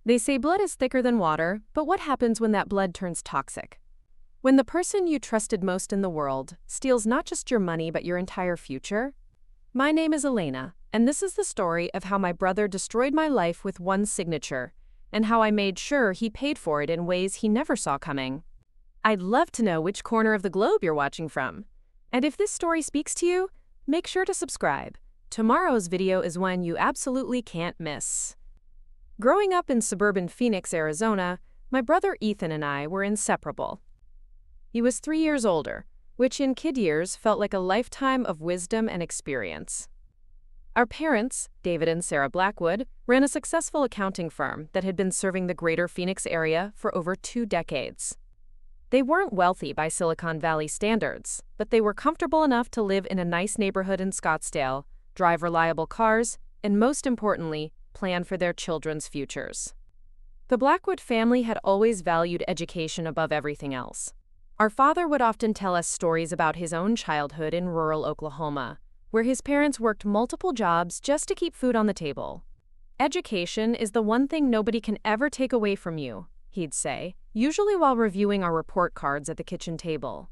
They say blood is thicker than water, but what happens when that blood turns toxic? When the person you trusted most in the world steals not just your money but your entire future? My name is Elena, and this is the story of how my brother destroyed my life with one signature, and how I made sure he paid for it in ways he never saw coming. I'd love to know which corner of the globe you're watching from. And if this story speaks to you, make sure to subscribe. Tomorrow's video is one you absolutely can't miss. Growing up in suburban Phoenix, Arizona, my brother Ethan and I were inseparable. He was 3 years older, which in kid years felt like a lifetime of wisdom and experience. Our parents, David and Sarah Blackwood, ran a successful accounting firm that had been serving the greater Phoenix area for over 2 decades. They weren't wealthy by Silicon Valley standards, but they were comfortable enough to live in a nice neighborhood in Scottsdale, drive reliable cars, and most importantly, plan for their children's futures. The Blackwood family had always valued education above everything else. Our father would often tell us stories about his own childhood in rural Oklahoma, where his parents worked multiple jobs just to keep food on the table. Education is the one thing nobody can ever take away from you, he'd say, usually while reviewing our report cards at the kitchen table.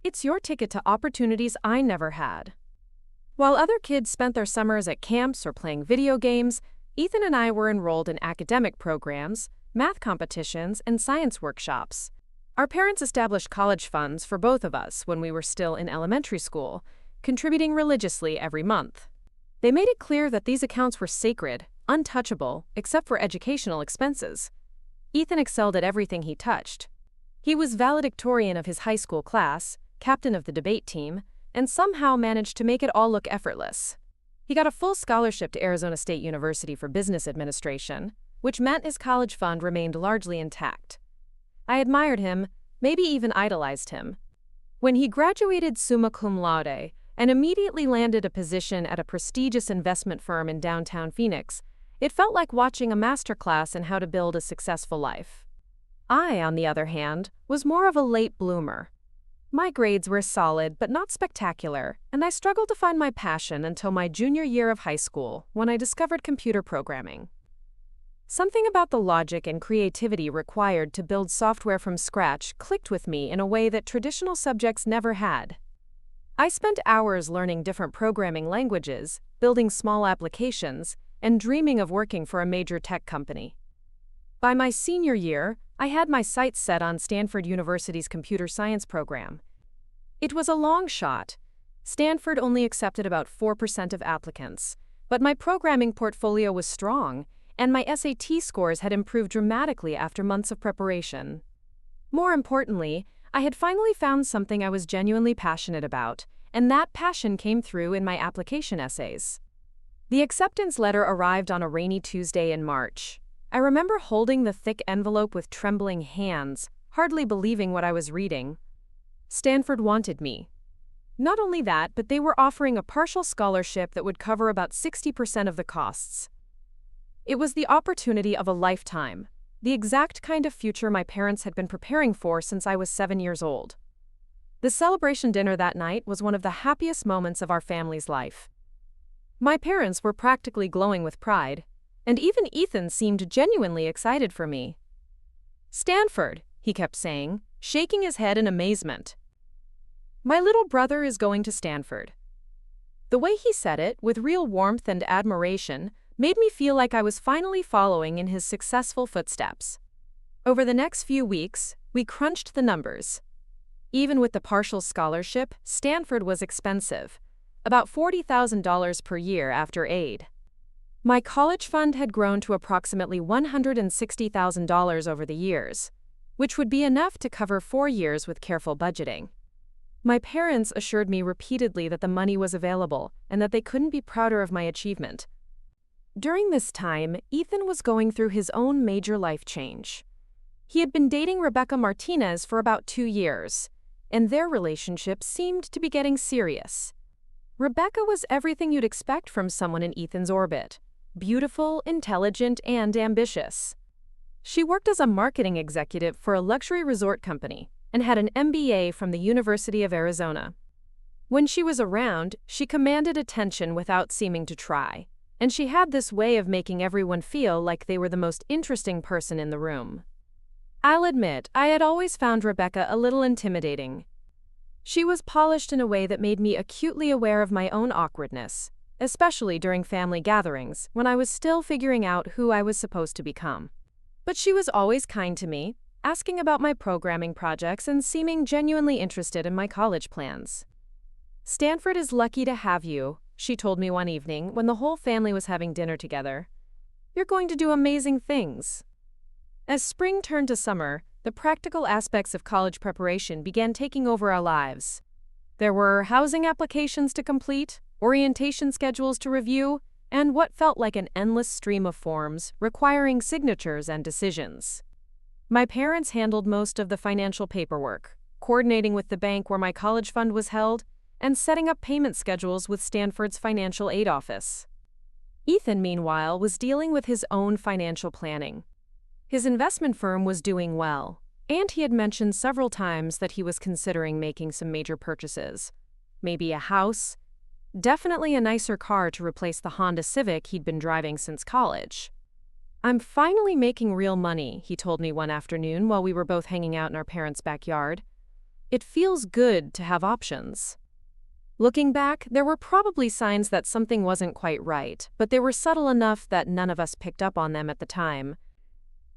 It's your ticket to opportunities I never had. While other kids spent their summers at camps or playing video games, Ethan and I were enrolled in academic programs, math competitions, and science workshops. Our parents established college funds for both of us when we were still in elementary school, contributing religiously every month. They made it clear that these accounts were sacred, untouchable, except for educational expenses. Ethan excelled at everything he touched. He was valedictorian of his high school class, captain of the debate team, and somehow managed to make it all look effortless. He got a full scholarship to Arizona State University for business administration, which meant his college fund remained largely intact. I admired him, maybe even idolized him. When he graduated summa cum laude and immediately landed a position at a prestigious investment firm in downtown Phoenix, it felt like watching a masterclass in how to build a successful life. I, on the other hand, was more of a late bloomer. My grades were solid but not spectacular, and I struggled to find my passion until my junior year of high school, when I discovered computer programming. Something about the logic and creativity required to build software from scratch clicked with me in a way that traditional subjects never had. I spent hours learning different programming languages, building small applications, and dreaming of working for a major tech company. By my senior year, I had my sights set on Stanford University's computer science program. It was a long shot. Stanford only accepted about 4% of applicants, but my programming portfolio was strong, and my SAT scores had improved dramatically after months of preparation. More importantly, I had finally found something I was genuinely passionate about, and that passion came through in my application essays. The acceptance letter arrived on a rainy Tuesday in March. I remember holding the thick envelope with trembling hands, hardly believing what I was reading. Stanford wanted me. Not only that, but they were offering a partial scholarship that would cover about 60% of the costs. It was the opportunity of a lifetime, the exact kind of future my parents had been preparing for since I was 7 years old. The celebration dinner that night was one of the happiest moments of our family's life. My parents were practically glowing with pride, and even Ethan seemed genuinely excited for me. "Stanford," he kept saying, shaking his head in amazement. "My little brother is going to Stanford." The way he said it, with real warmth and admiration, made me feel like I was finally following in his successful footsteps. Over the next few weeks, we crunched the numbers. Even with the partial scholarship, Stanford was expensive, about $40,000 per year after aid. My college fund had grown to approximately $160,000 over the years, which would be enough to cover 4 years with careful budgeting. My parents assured me repeatedly that the money was available and that they couldn't be prouder of my achievement. During this time, Ethan was going through his own major life change. He had been dating Rebecca Martinez for about 2 years, and their relationship seemed to be getting serious. Rebecca was everything you'd expect from someone in Ethan's orbit: beautiful, intelligent, and ambitious. She worked as a marketing executive for a luxury resort company and had an MBA from the University of Arizona. When she was around, she commanded attention without seeming to try. and she had this way of making everyone feel like they were the most interesting person in the room. I'll admit, I had always found Rebecca a little intimidating. She was polished in a way that made me acutely aware of my own awkwardness, especially during family gatherings when I was still figuring out who I was supposed to become. But she was always kind to me, asking about my programming projects and seeming genuinely interested in my college plans. "Stanford is lucky to have you," she told me one evening when the whole family was having dinner together. "You're going to do amazing things." As spring turned to summer, the practical aspects of college preparation began taking over our lives. There were housing applications to complete, orientation schedules to review, and what felt like an endless stream of forms requiring signatures and decisions. My parents handled most of the financial paperwork, coordinating with the bank where my college fund was held, and setting up payment schedules with Stanford's financial aid office. Ethan, meanwhile, was dealing with his own financial planning. His investment firm was doing well, and he had mentioned several times that he was considering making some major purchases. Maybe a house, definitely a nicer car to replace the Honda Civic he'd been driving since college. "I'm finally making real money," he told me one afternoon while we were both hanging out in our parents' backyard. "It feels good to have options." Looking back, there were probably signs that something wasn't quite right, but they were subtle enough that none of us picked up on them at the time.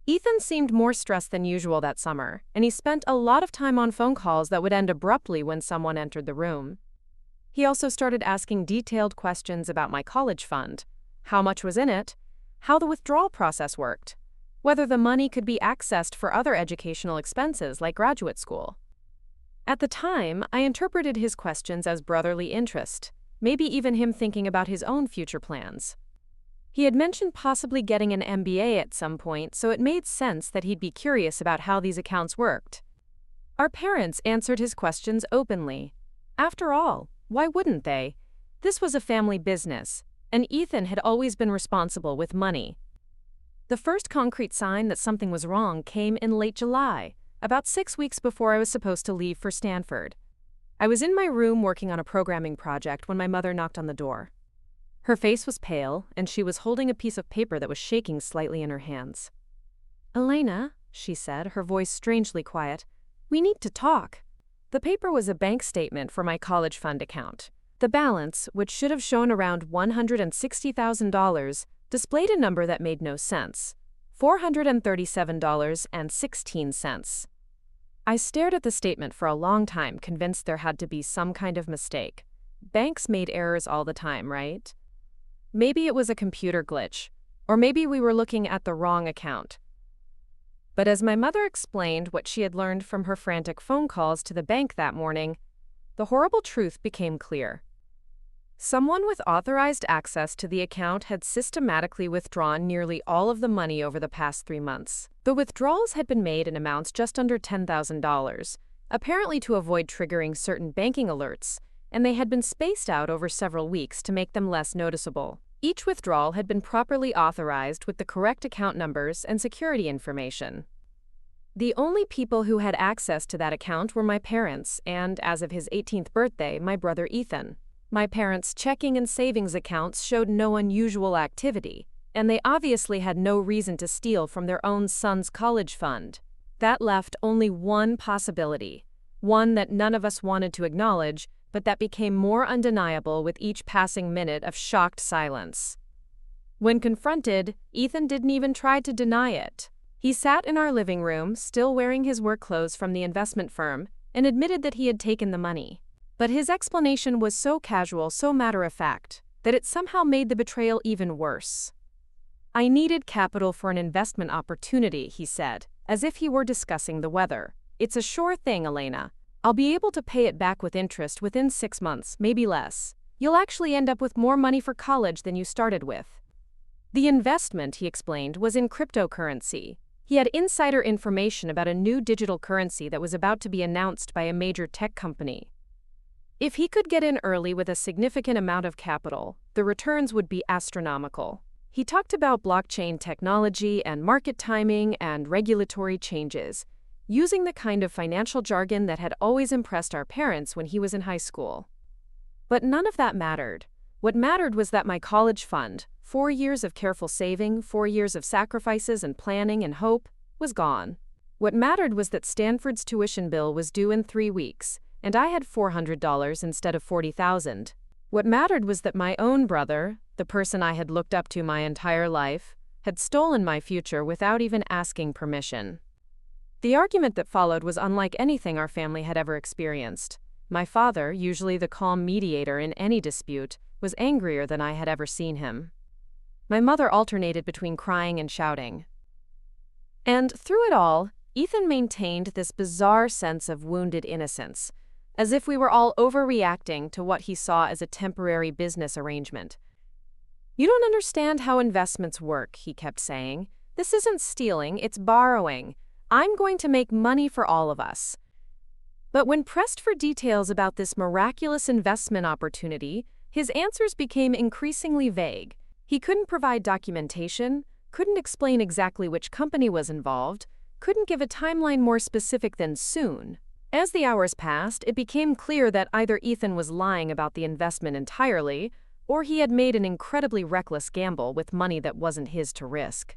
Ethan seemed more stressed than usual that summer, and he spent a lot of time on phone calls that would end abruptly when someone entered the room. He also started asking detailed questions about my college fund, how much was in it, how the withdrawal process worked, whether the money could be accessed for other educational expenses like graduate school. At the time, I interpreted his questions as brotherly interest, maybe even him thinking about his own future plans. He had mentioned possibly getting an MBA at some point, so it made sense that he'd be curious about how these accounts worked. Our parents answered his questions openly. After all, why wouldn't they? This was a family business, and Ethan had always been responsible with money. The first concrete sign that something was wrong came in late July, about 6 weeks before I was supposed to leave for Stanford. I was in my room working on a programming project when my mother knocked on the door. Her face was pale, and she was holding a piece of paper that was shaking slightly in her hands. "Elena," she said, her voice strangely quiet, "we need to talk." The paper was a bank statement for my college fund account. The balance, which should have shown around $160,000, displayed a number that made no sense: $437.16. I stared at the statement for a long time, convinced there had to be some kind of mistake. Banks made errors all the time, right? Maybe it was a computer glitch, or maybe we were looking at the wrong account. But as my mother explained what she had learned from her frantic phone calls to the bank that morning, the horrible truth became clear. Someone with authorized access to the account had systematically withdrawn nearly all of the money over the past 3 months. The withdrawals had been made in amounts just under $10,000, apparently to avoid triggering certain banking alerts, and they had been spaced out over several weeks to make them less noticeable. Each withdrawal had been properly authorized with the correct account numbers and security information. The only people who had access to that account were my parents and, as of his 18th birthday, my brother Ethan. My parents' checking and savings accounts showed no unusual activity, and they obviously had no reason to steal from their own son's college fund. That left only one possibility, one that none of us wanted to acknowledge, but that became more undeniable with each passing minute of shocked silence. When confronted, Ethan didn't even try to deny it. He sat in our living room, still wearing his work clothes from the investment firm, and admitted that he had taken the money. But his explanation was so casual, so matter-of-fact, that it somehow made the betrayal even worse. "I needed capital for an investment opportunity," he said, as if he were discussing the weather. "It's a sure thing, Elena. I'll be able to pay it back with interest within 6 months, maybe less. You'll actually end up with more money for college than you started with." The investment, he explained, was in cryptocurrency. He had insider information about a new digital currency that was about to be announced by a major tech company. If he could get in early with a significant amount of capital, the returns would be astronomical. He talked about blockchain technology and market timing and regulatory changes, using the kind of financial jargon that had always impressed our parents when he was in high school. But none of that mattered. What mattered was that my college fund, 4 years of careful saving, 4 years of sacrifices and planning and hope, was gone. What mattered was that Stanford's tuition bill was due in 3 weeks, and I had $400 instead of $40,000. What mattered was that my own brother, the person I had looked up to my entire life, had stolen my future without even asking permission. The argument that followed was unlike anything our family had ever experienced. My father, usually the calm mediator in any dispute, was angrier than I had ever seen him. My mother alternated between crying and shouting. And through it all, Ethan maintained this bizarre sense of wounded innocence, as if we were all overreacting to what he saw as a temporary business arrangement. "You don't understand how investments work," he kept saying. "This isn't stealing, it's borrowing. I'm going to make money for all of us." But when pressed for details about this miraculous investment opportunity, his answers became increasingly vague. He couldn't provide documentation, couldn't explain exactly which company was involved, couldn't give a timeline more specific than soon. As the hours passed, it became clear that either Ethan was lying about the investment entirely, or he had made an incredibly reckless gamble with money that wasn't his to risk.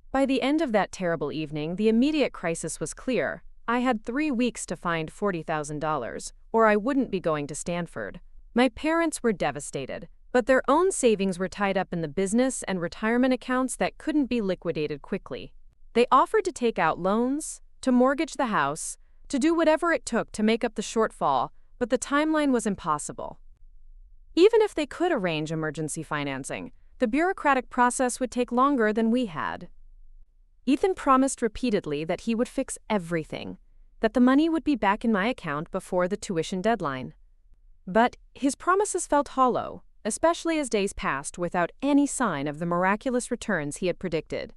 By the end of that terrible evening, the immediate crisis was clear. I had 3 weeks to find $40,000, or I wouldn't be going to Stanford. My parents were devastated, but their own savings were tied up in the business and retirement accounts that couldn't be liquidated quickly. They offered to take out loans, to mortgage the house, to do whatever it took to make up the shortfall, but the timeline was impossible. Even if they could arrange emergency financing, the bureaucratic process would take longer than we had. Ethan promised repeatedly that he would fix everything, that the money would be back in my account before the tuition deadline. But his promises felt hollow, especially as days passed without any sign of the miraculous returns he had predicted.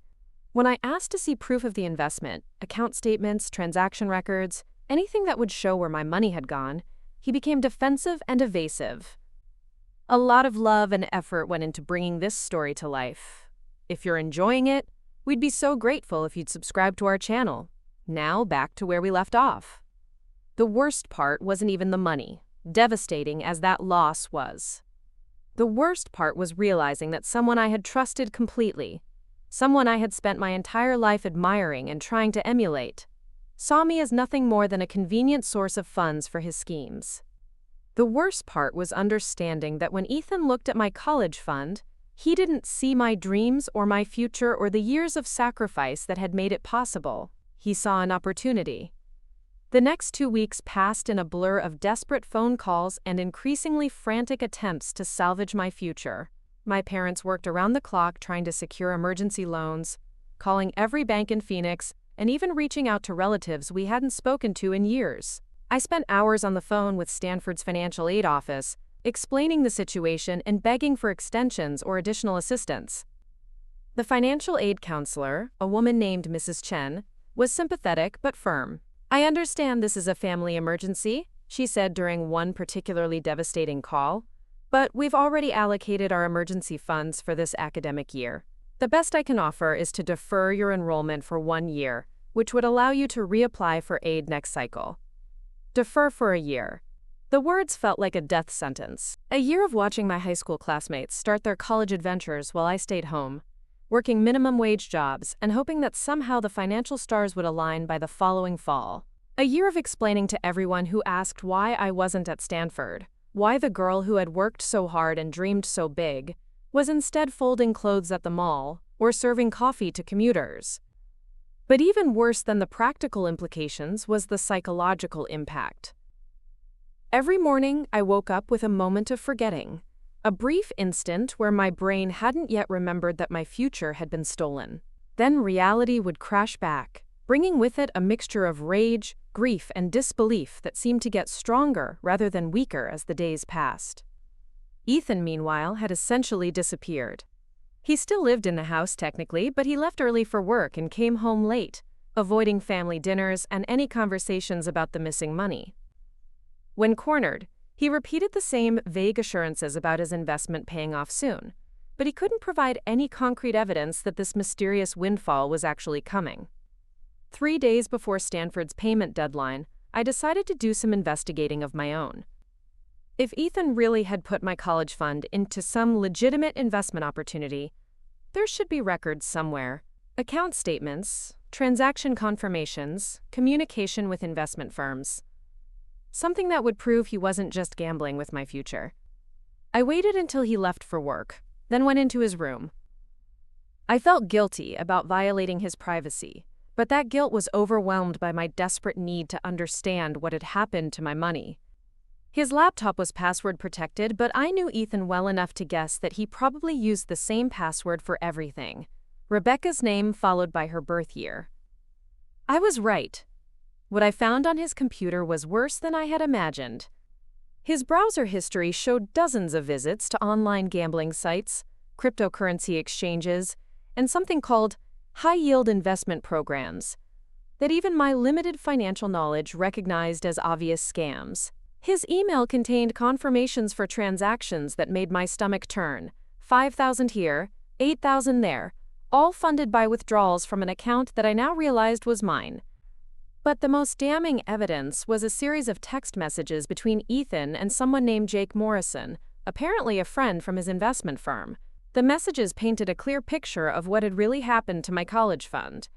When I asked to see proof of the investment, account statements, transaction records, anything that would show where my money had gone, he became defensive and evasive. A lot of love and effort went into bringing this story to life. If you're enjoying it, we'd be so grateful if you'd subscribe to our channel. Now back to where we left off. The worst part wasn't even the money, devastating as that loss was. The worst part was realizing that someone I had trusted completely, someone I had spent my entire life admiring and trying to emulate, saw me as nothing more than a convenient source of funds for his schemes. The worst part was understanding that when Ethan looked at my college fund, he didn't see my dreams or my future or the years of sacrifice that had made it possible. He saw an opportunity. The next 2 weeks passed in a blur of desperate phone calls and increasingly frantic attempts to salvage my future. My parents worked around the clock trying to secure emergency loans, calling every bank in Phoenix, and even reaching out to relatives we hadn't spoken to in years. I spent hours on the phone with Stanford's financial aid office, explaining the situation and begging for extensions or additional assistance. The financial aid counselor, a woman named Mrs. Chen, was sympathetic but firm. "I understand this is a family emergency," she said during one particularly devastating call, "but we've already allocated our emergency funds for this academic year. The best I can offer is to defer your enrollment for 1 year, which would allow you to reapply for aid next cycle." Defer for a year. The words felt like a death sentence. A year of watching my high school classmates start their college adventures while I stayed home, working minimum wage jobs and hoping that somehow the financial stars would align by the following fall. A year of explaining to everyone who asked why I wasn't at Stanford, why the girl who had worked so hard and dreamed so big was instead folding clothes at the mall or serving coffee to commuters. But even worse than the practical implications was the psychological impact. Every morning, I woke up with a moment of forgetting, a brief instant where my brain hadn't yet remembered that my future had been stolen. Then reality would crash back, bringing with it a mixture of rage, grief, and disbelief that seemed to get stronger rather than weaker as the days passed. Ethan, meanwhile, had essentially disappeared. He still lived in the house technically, but he left early for work and came home late, avoiding family dinners and any conversations about the missing money. When cornered, he repeated the same vague assurances about his investment paying off soon, but he couldn't provide any concrete evidence that this mysterious windfall was actually coming. 3 days before Stanford's payment deadline, I decided to do some investigating of my own. If Ethan really had put my college fund into some legitimate investment opportunity, there should be records somewhere. Account statements, transaction confirmations, communication with investment firms. Something that would prove he wasn't just gambling with my future. I waited until he left for work, then went into his room. I felt guilty about violating his privacy, but that guilt was overwhelmed by my desperate need to understand what had happened to my money. His laptop was password protected, but I knew Ethan well enough to guess that he probably used the same password for everything. Rebecca's name followed by her birth year. I was right. What I found on his computer was worse than I had imagined. His browser history showed dozens of visits to online gambling sites, cryptocurrency exchanges, and something called high-yield investment programs that even my limited financial knowledge recognized as obvious scams. His email contained confirmations for transactions that made my stomach turn. 5,000 here, 8,000 there, all funded by withdrawals from an account that I now realized was mine. But the most damning evidence was a series of text messages between Ethan and someone named Jake Morrison, apparently a friend from his investment firm. The messages painted a clear picture of what had really happened to my college fund.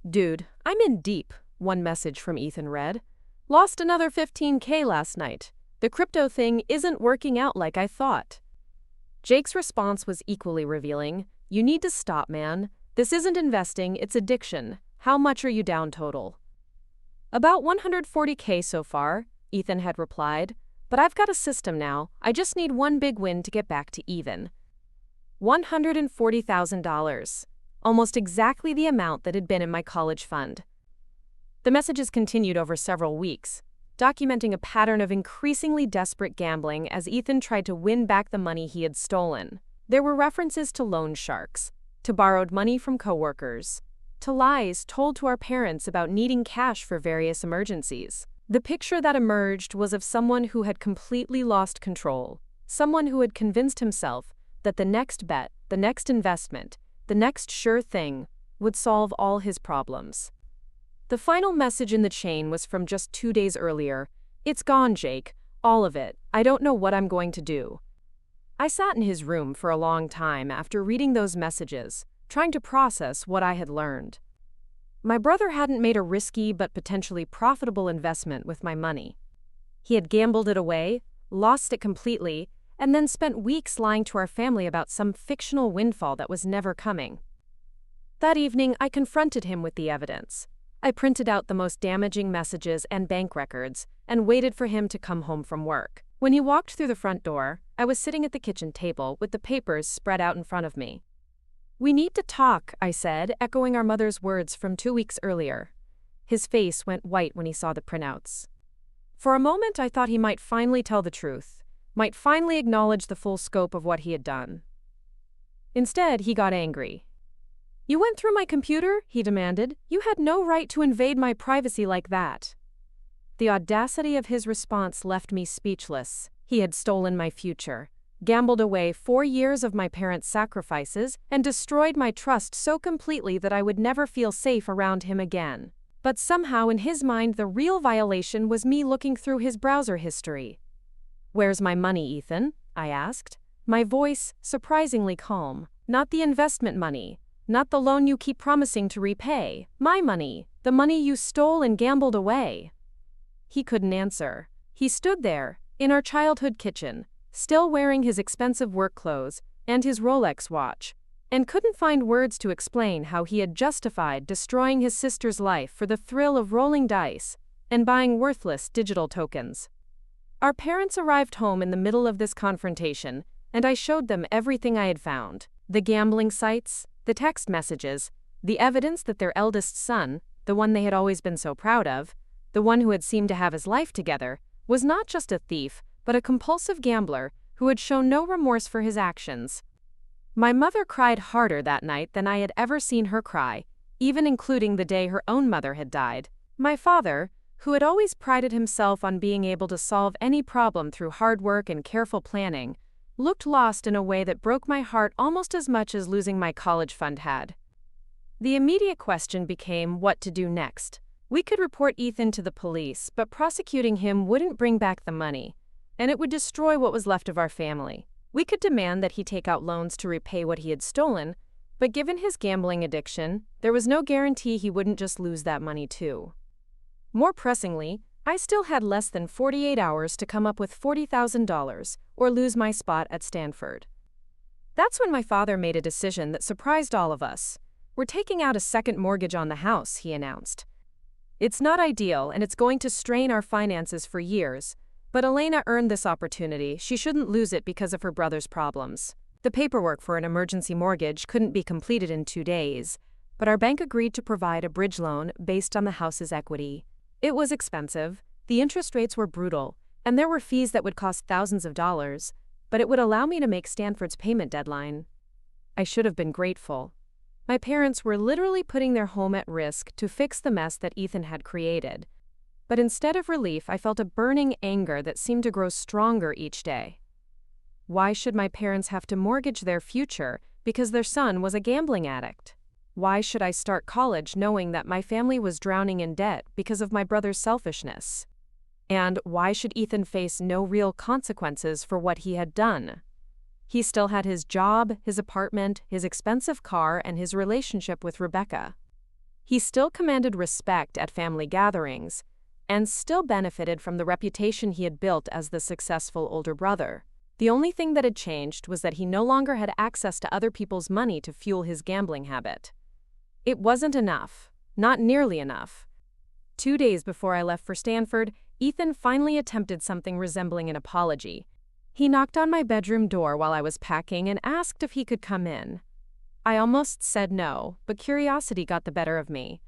"Dude, I'm in deep," one message from Ethan read. "Lost another $15K last night. The crypto thing isn't working out like I thought." Jake's response was equally revealing. "You need to stop, man. This isn't investing, it's addiction. How much are you down total?" "About 140K so far," Ethan had replied. "But I've got a system now. I just need one big win to get back to even." $140,000. Almost exactly the amount that had been in my college fund. The messages continued over several weeks, documenting a pattern of increasingly desperate gambling as Ethan tried to win back the money he had stolen. There were references to loan sharks, to borrowed money from coworkers, to lies told to our parents about needing cash for various emergencies. The picture that emerged was of someone who had completely lost control, someone who had convinced himself that the next bet, the next investment, the next sure thing would solve all his problems. The final message in the chain was from just 2 days earlier. "It's gone, Jake. All of it. I don't know what I'm going to do." I sat in his room for a long time after reading those messages, trying to process what I had learned. My brother hadn't made a risky but potentially profitable investment with my money. He had gambled it away, lost it completely, and then spent weeks lying to our family about some fictional windfall that was never coming. That evening, I confronted him with the evidence. I printed out the most damaging messages and bank records and waited for him to come home from work. When he walked through the front door, I was sitting at the kitchen table with the papers spread out in front of me. "We need to talk," I said, echoing our mother's words from 2 weeks earlier. His face went white when he saw the printouts. For a moment, I thought he might finally tell the truth, might finally acknowledge the full scope of what he had done. Instead, he got angry. "You went through my computer?" he demanded. "You had no right to invade my privacy like that." The audacity of his response left me speechless. He had stolen my future, gambled away 4 years of my parents' sacrifices, and destroyed my trust so completely that I would never feel safe around him again. But somehow in his mind the real violation was me looking through his browser history. "Where's my money, Ethan?" I asked, my voice surprisingly calm. "Not the investment money. Not the loan you keep promising to repay. My money. The money you stole and gambled away." He couldn't answer. He stood there, in our childhood kitchen, still wearing his expensive work clothes and his Rolex watch, and couldn't find words to explain how he had justified destroying his sister's life for the thrill of rolling dice and buying worthless digital tokens. Our parents arrived home in the middle of this confrontation, and I showed them everything I had found. The gambling sites, the text messages, the evidence that their eldest son, the one they had always been so proud of, the one who had seemed to have his life together, was not just a thief, but a compulsive gambler who had shown no remorse for his actions. My mother cried harder that night than I had ever seen her cry, even including the day her own mother had died. My father, who had always prided himself on being able to solve any problem through hard work and careful planning, looked lost in a way that broke my heart almost as much as losing my college fund had. The immediate question became what to do next. We could report Ethan to the police, but prosecuting him wouldn't bring back the money, and it would destroy what was left of our family. We could demand that he take out loans to repay what he had stolen, but given his gambling addiction, there was no guarantee he wouldn't just lose that money too. More pressingly, I still had less than 48 hours to come up with $40,000 or lose my spot at Stanford. That's when my father made a decision that surprised all of us. "We're taking out a second mortgage on the house," he announced. "It's not ideal and it's going to strain our finances for years, but Elena earned this opportunity. She shouldn't lose it because of her brother's problems." The paperwork for an emergency mortgage couldn't be completed in 2 days, but our bank agreed to provide a bridge loan based on the house's equity. It was expensive, the interest rates were brutal, and there were fees that would cost thousands of dollars, but it would allow me to make Stanford's payment deadline. I should have been grateful. My parents were literally putting their home at risk to fix the mess that Ethan had created. But instead of relief, I felt a burning anger that seemed to grow stronger each day. Why should my parents have to mortgage their future because their son was a gambling addict? Why should I start college knowing that my family was drowning in debt because of my brother's selfishness? And why should Ethan face no real consequences for what he had done? He still had his job, his apartment, his expensive car, and his relationship with Rebecca. He still commanded respect at family gatherings, and still benefited from the reputation he had built as the successful older brother. The only thing that had changed was that he no longer had access to other people's money to fuel his gambling habit. It wasn't enough, not nearly enough. 2 days before I left for Stanford, Ethan finally attempted something resembling an apology. He knocked on my bedroom door while I was packing and asked if he could come in. I almost said no, but curiosity got the better of me.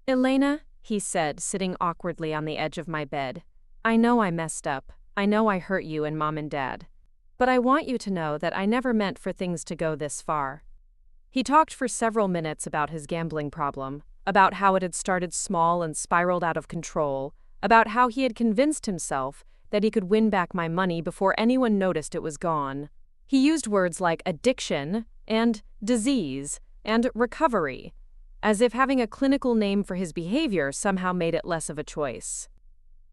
"Elena," he said, sitting awkwardly on the edge of my bed, "I know I messed up. I know I hurt you and Mom and Dad. But I want you to know that I never meant for things to go this far." He talked for several minutes about his gambling problem, about how it had started small and spiraled out of control, about how he had convinced himself that he could win back my money before anyone noticed it was gone. He used words like addiction and disease and recovery, as if having a clinical name for his behavior somehow made it less of a choice.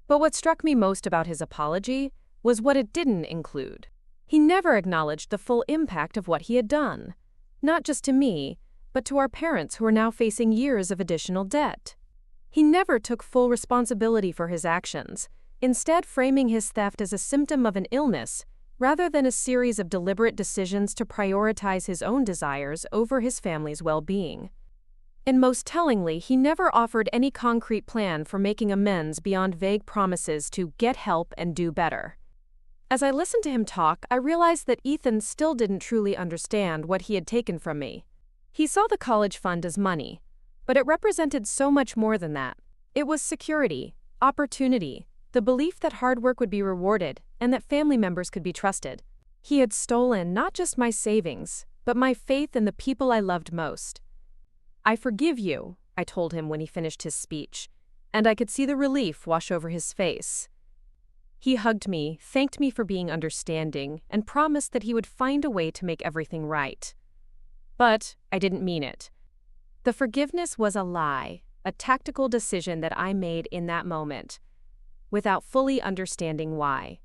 But what struck me most about his apology was what it didn't include. He never acknowledged the full impact of what he had done, not just to me, but to our parents who are now facing years of additional debt. He never took full responsibility for his actions, instead framing his theft as a symptom of an illness rather than a series of deliberate decisions to prioritize his own desires over his family's well-being. And most tellingly, he never offered any concrete plan for making amends beyond vague promises to get help and do better. As I listened to him talk, I realized that Ethan still didn't truly understand what he had taken from me. He saw the college fund as money, but it represented so much more than that. It was security, opportunity, the belief that hard work would be rewarded and that family members could be trusted. He had stolen not just my savings, but my faith in the people I loved most. "I forgive you," I told him when he finished his speech, and I could see the relief wash over his face. He hugged me, thanked me for being understanding, and promised that he would find a way to make everything right. But I didn't mean it. The forgiveness was a lie, a tactical decision that I made in that moment, without fully understanding why.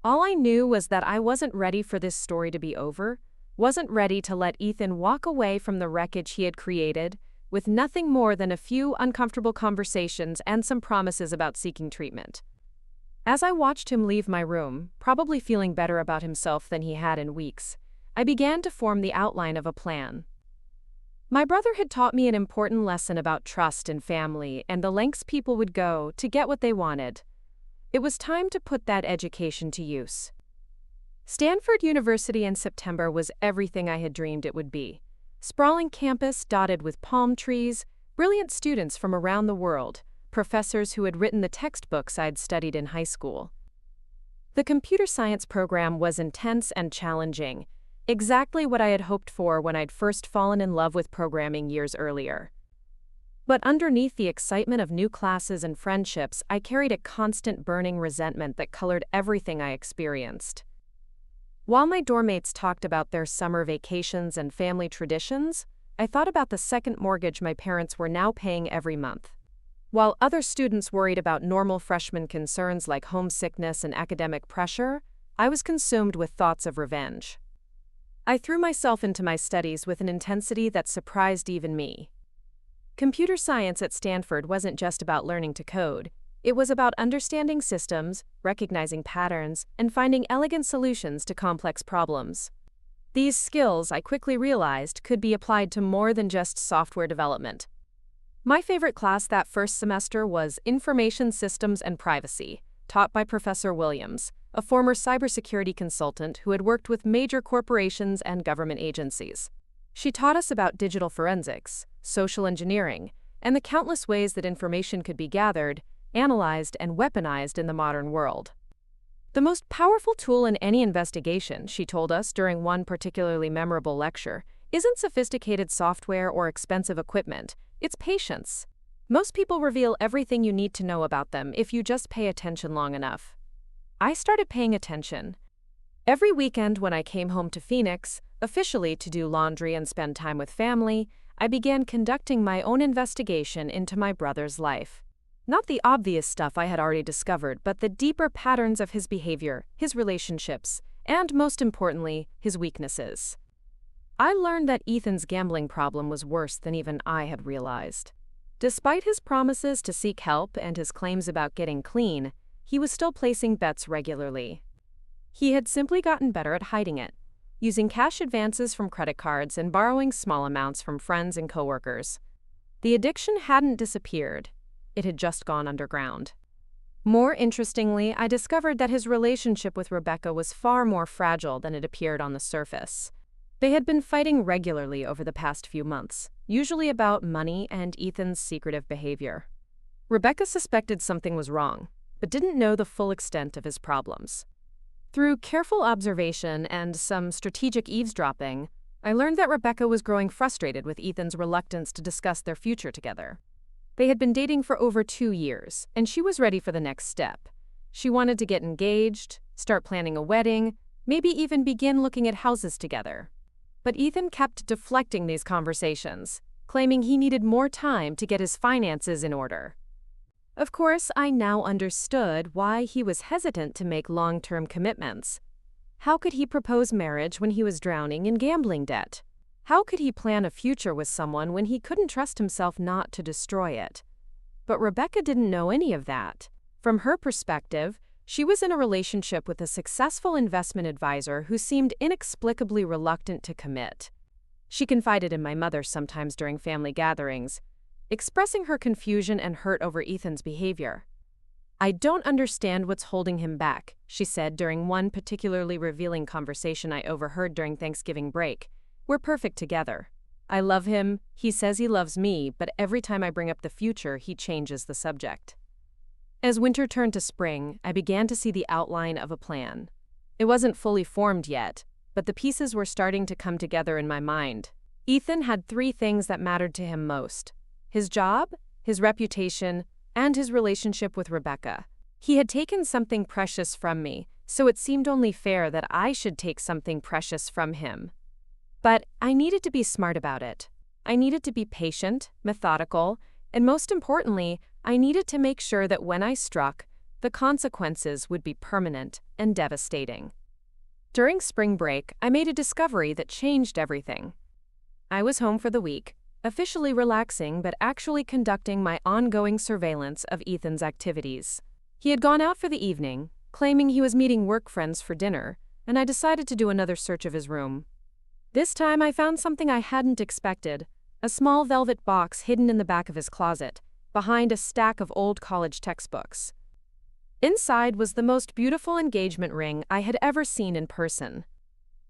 All I knew was that I wasn't ready for this story to be over, wasn't ready to let Ethan walk away from the wreckage he had created, with nothing more than a few uncomfortable conversations and some promises about seeking treatment. As I watched him leave my room, probably feeling better about himself than he had in weeks, I began to form the outline of a plan. My brother had taught me an important lesson about trust and family and the lengths people would go to get what they wanted. It was time to put that education to use. Stanford University in September was everything I had dreamed it would be. Sprawling campus dotted with palm trees, brilliant students from around the world, professors who had written the textbooks I'd studied in high school. The computer science program was intense and challenging, exactly what I had hoped for when I'd first fallen in love with programming years earlier. But underneath the excitement of new classes and friendships, I carried a constant burning resentment that colored everything I experienced. While my dormmates talked about their summer vacations and family traditions, I thought about the second mortgage my parents were now paying every month. While other students worried about normal freshman concerns like homesickness and academic pressure, I was consumed with thoughts of revenge. I threw myself into my studies with an intensity that surprised even me. Computer science at Stanford wasn't just about learning to code. It was about understanding systems, recognizing patterns, and finding elegant solutions to complex problems. These skills, I quickly realized, could be applied to more than just software development. My favorite class that first semester was Information Systems and Privacy, taught by Professor Williams, a former cybersecurity consultant who had worked with major corporations and government agencies. She taught us about digital forensics, social engineering, and the countless ways that information could be gathered, analyzed, and weaponized in the modern world. The most powerful tool in any investigation, she told us during one particularly memorable lecture, isn't sophisticated software or expensive equipment, it's patience. Most people reveal everything you need to know about them if you just pay attention long enough. I started paying attention. Every weekend when I came home to Phoenix, officially to do laundry and spend time with family, I began conducting my own investigation into my brother's life. Not the obvious stuff I had already discovered, but the deeper patterns of his behavior, his relationships, and most importantly, his weaknesses. I learned that Ethan's gambling problem was worse than even I had realized. Despite his promises to seek help and his claims about getting clean, he was still placing bets regularly. He had simply gotten better at hiding it, using cash advances from credit cards and borrowing small amounts from friends and coworkers. The addiction hadn't disappeared. It had just gone underground. More interestingly, I discovered that his relationship with Rebecca was far more fragile than it appeared on the surface. They had been fighting regularly over the past few months, usually about money and Ethan's secretive behavior. Rebecca suspected something was wrong, but didn't know the full extent of his problems. Through careful observation and some strategic eavesdropping, I learned that Rebecca was growing frustrated with Ethan's reluctance to discuss their future together. They had been dating for over 2 years, and she was ready for the next step. She wanted to get engaged, start planning a wedding, maybe even begin looking at houses together. But Ethan kept deflecting these conversations, claiming he needed more time to get his finances in order. Of course, I now understood why he was hesitant to make long-term commitments. How could he propose marriage when he was drowning in gambling debt? How could he plan a future with someone when he couldn't trust himself not to destroy it? But Rebecca didn't know any of that. From her perspective, she was in a relationship with a successful investment advisor who seemed inexplicably reluctant to commit. She confided in my mother sometimes during family gatherings, expressing her confusion and hurt over Ethan's behavior. "I don't understand what's holding him back," she said during one particularly revealing conversation I overheard during Thanksgiving break. "We're perfect together. I love him, he says he loves me, but every time I bring up the future, he changes the subject." As winter turned to spring, I began to see the outline of a plan. It wasn't fully formed yet, but the pieces were starting to come together in my mind. Ethan had 3 things that mattered to him most: his job, his reputation, and his relationship with Rebecca. He had taken something precious from me, so it seemed only fair that I should take something precious from him. But I needed to be smart about it. I needed to be patient, methodical, and most importantly, I needed to make sure that when I struck, the consequences would be permanent and devastating. During spring break, I made a discovery that changed everything. I was home for the week, officially relaxing but actually conducting my ongoing surveillance of Ethan's activities. He had gone out for the evening, claiming he was meeting work friends for dinner, and I decided to do another search of his room. This time I found something I hadn't expected: a small velvet box hidden in the back of his closet, behind a stack of old college textbooks. Inside was the most beautiful engagement ring I had ever seen in person.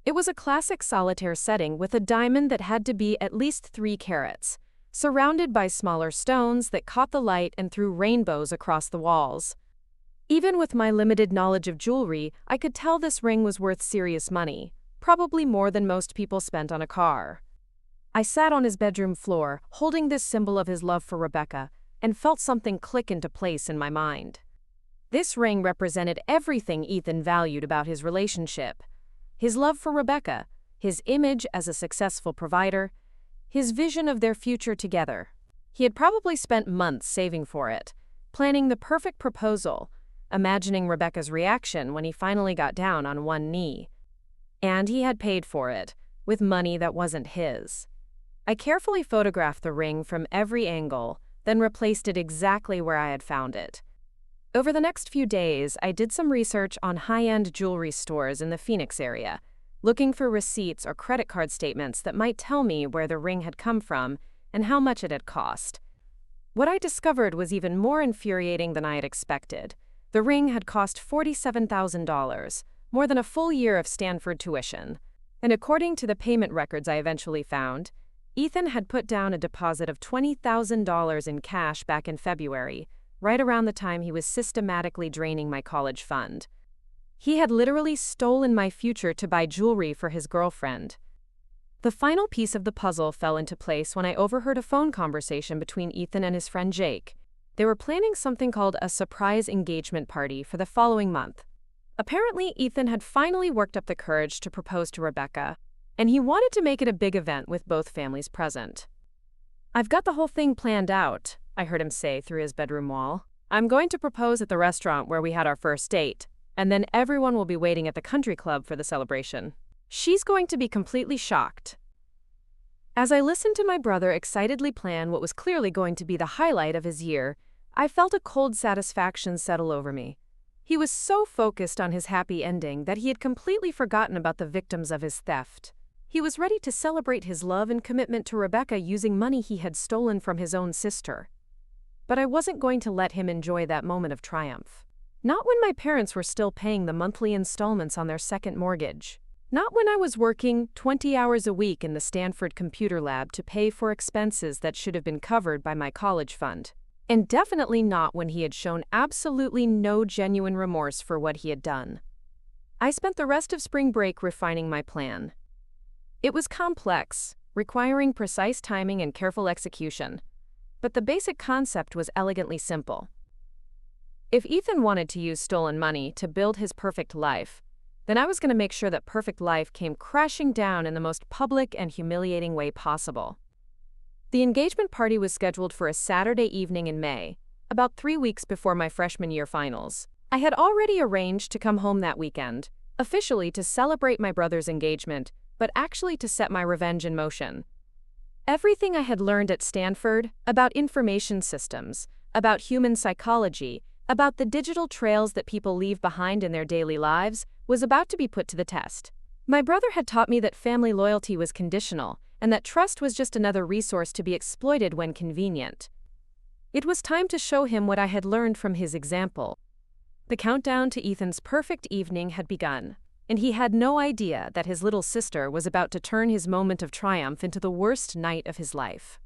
It was a classic solitaire setting with a diamond that had to be at least 3 carats, surrounded by smaller stones that caught the light and threw rainbows across the walls. Even with my limited knowledge of jewelry, I could tell this ring was worth serious money, probably more than most people spent on a car. I sat on his bedroom floor, holding this symbol of his love for Rebecca, and felt something click into place in my mind. This ring represented everything Ethan valued about his relationship: his love for Rebecca, his image as a successful provider, his vision of their future together. He had probably spent months saving for it, planning the perfect proposal, imagining Rebecca's reaction when he finally got down on one knee. And he had paid for it, with money that wasn't his. I carefully photographed the ring from every angle, then replaced it exactly where I had found it. Over the next few days, I did some research on high-end jewelry stores in the Phoenix area, looking for receipts or credit card statements that might tell me where the ring had come from and how much it had cost. What I discovered was even more infuriating than I had expected. The ring had cost $47,000, more than a full year of Stanford tuition. And according to the payment records I eventually found, Ethan had put down a deposit of $20,000 in cash back in February, right around the time he was systematically draining my college fund. He had literally stolen my future to buy jewelry for his girlfriend. The final piece of the puzzle fell into place when I overheard a phone conversation between Ethan and his friend Jake. They were planning something called a surprise engagement party for the following month. Apparently, Ethan had finally worked up the courage to propose to Rebecca, and he wanted to make it a big event with both families present. "I've got the whole thing planned out," I heard him say through his bedroom wall. "I'm going to propose at the restaurant where we had our first date, and then everyone will be waiting at the country club for the celebration. She's going to be completely shocked." As I listened to my brother excitedly plan what was clearly going to be the highlight of his year, I felt a cold satisfaction settle over me. He was so focused on his happy ending that he had completely forgotten about the victims of his theft. He was ready to celebrate his love and commitment to Rebecca using money he had stolen from his own sister. But I wasn't going to let him enjoy that moment of triumph. Not when my parents were still paying the monthly installments on their second mortgage. Not when I was working 20 hours a week in the Stanford computer lab to pay for expenses that should have been covered by my college fund. And definitely not when he had shown absolutely no genuine remorse for what he had done. I spent the rest of spring break refining my plan. It was complex, requiring precise timing and careful execution. But the basic concept was elegantly simple. If Ethan wanted to use stolen money to build his perfect life, then I was going to make sure that perfect life came crashing down in the most public and humiliating way possible. The engagement party was scheduled for a Saturday evening in May, about 3 weeks before my freshman year finals. I had already arranged to come home that weekend, officially to celebrate my brother's engagement, but actually to set my revenge in motion. Everything I had learned at Stanford about information systems, about human psychology, about the digital trails that people leave behind in their daily lives, was about to be put to the test. My brother had taught me that family loyalty was conditional, and that trust was just another resource to be exploited when convenient. It was time to show him what I had learned from his example. The countdown to Ethan's perfect evening had begun, and he had no idea that his little sister was about to turn his moment of triumph into the worst night of his life.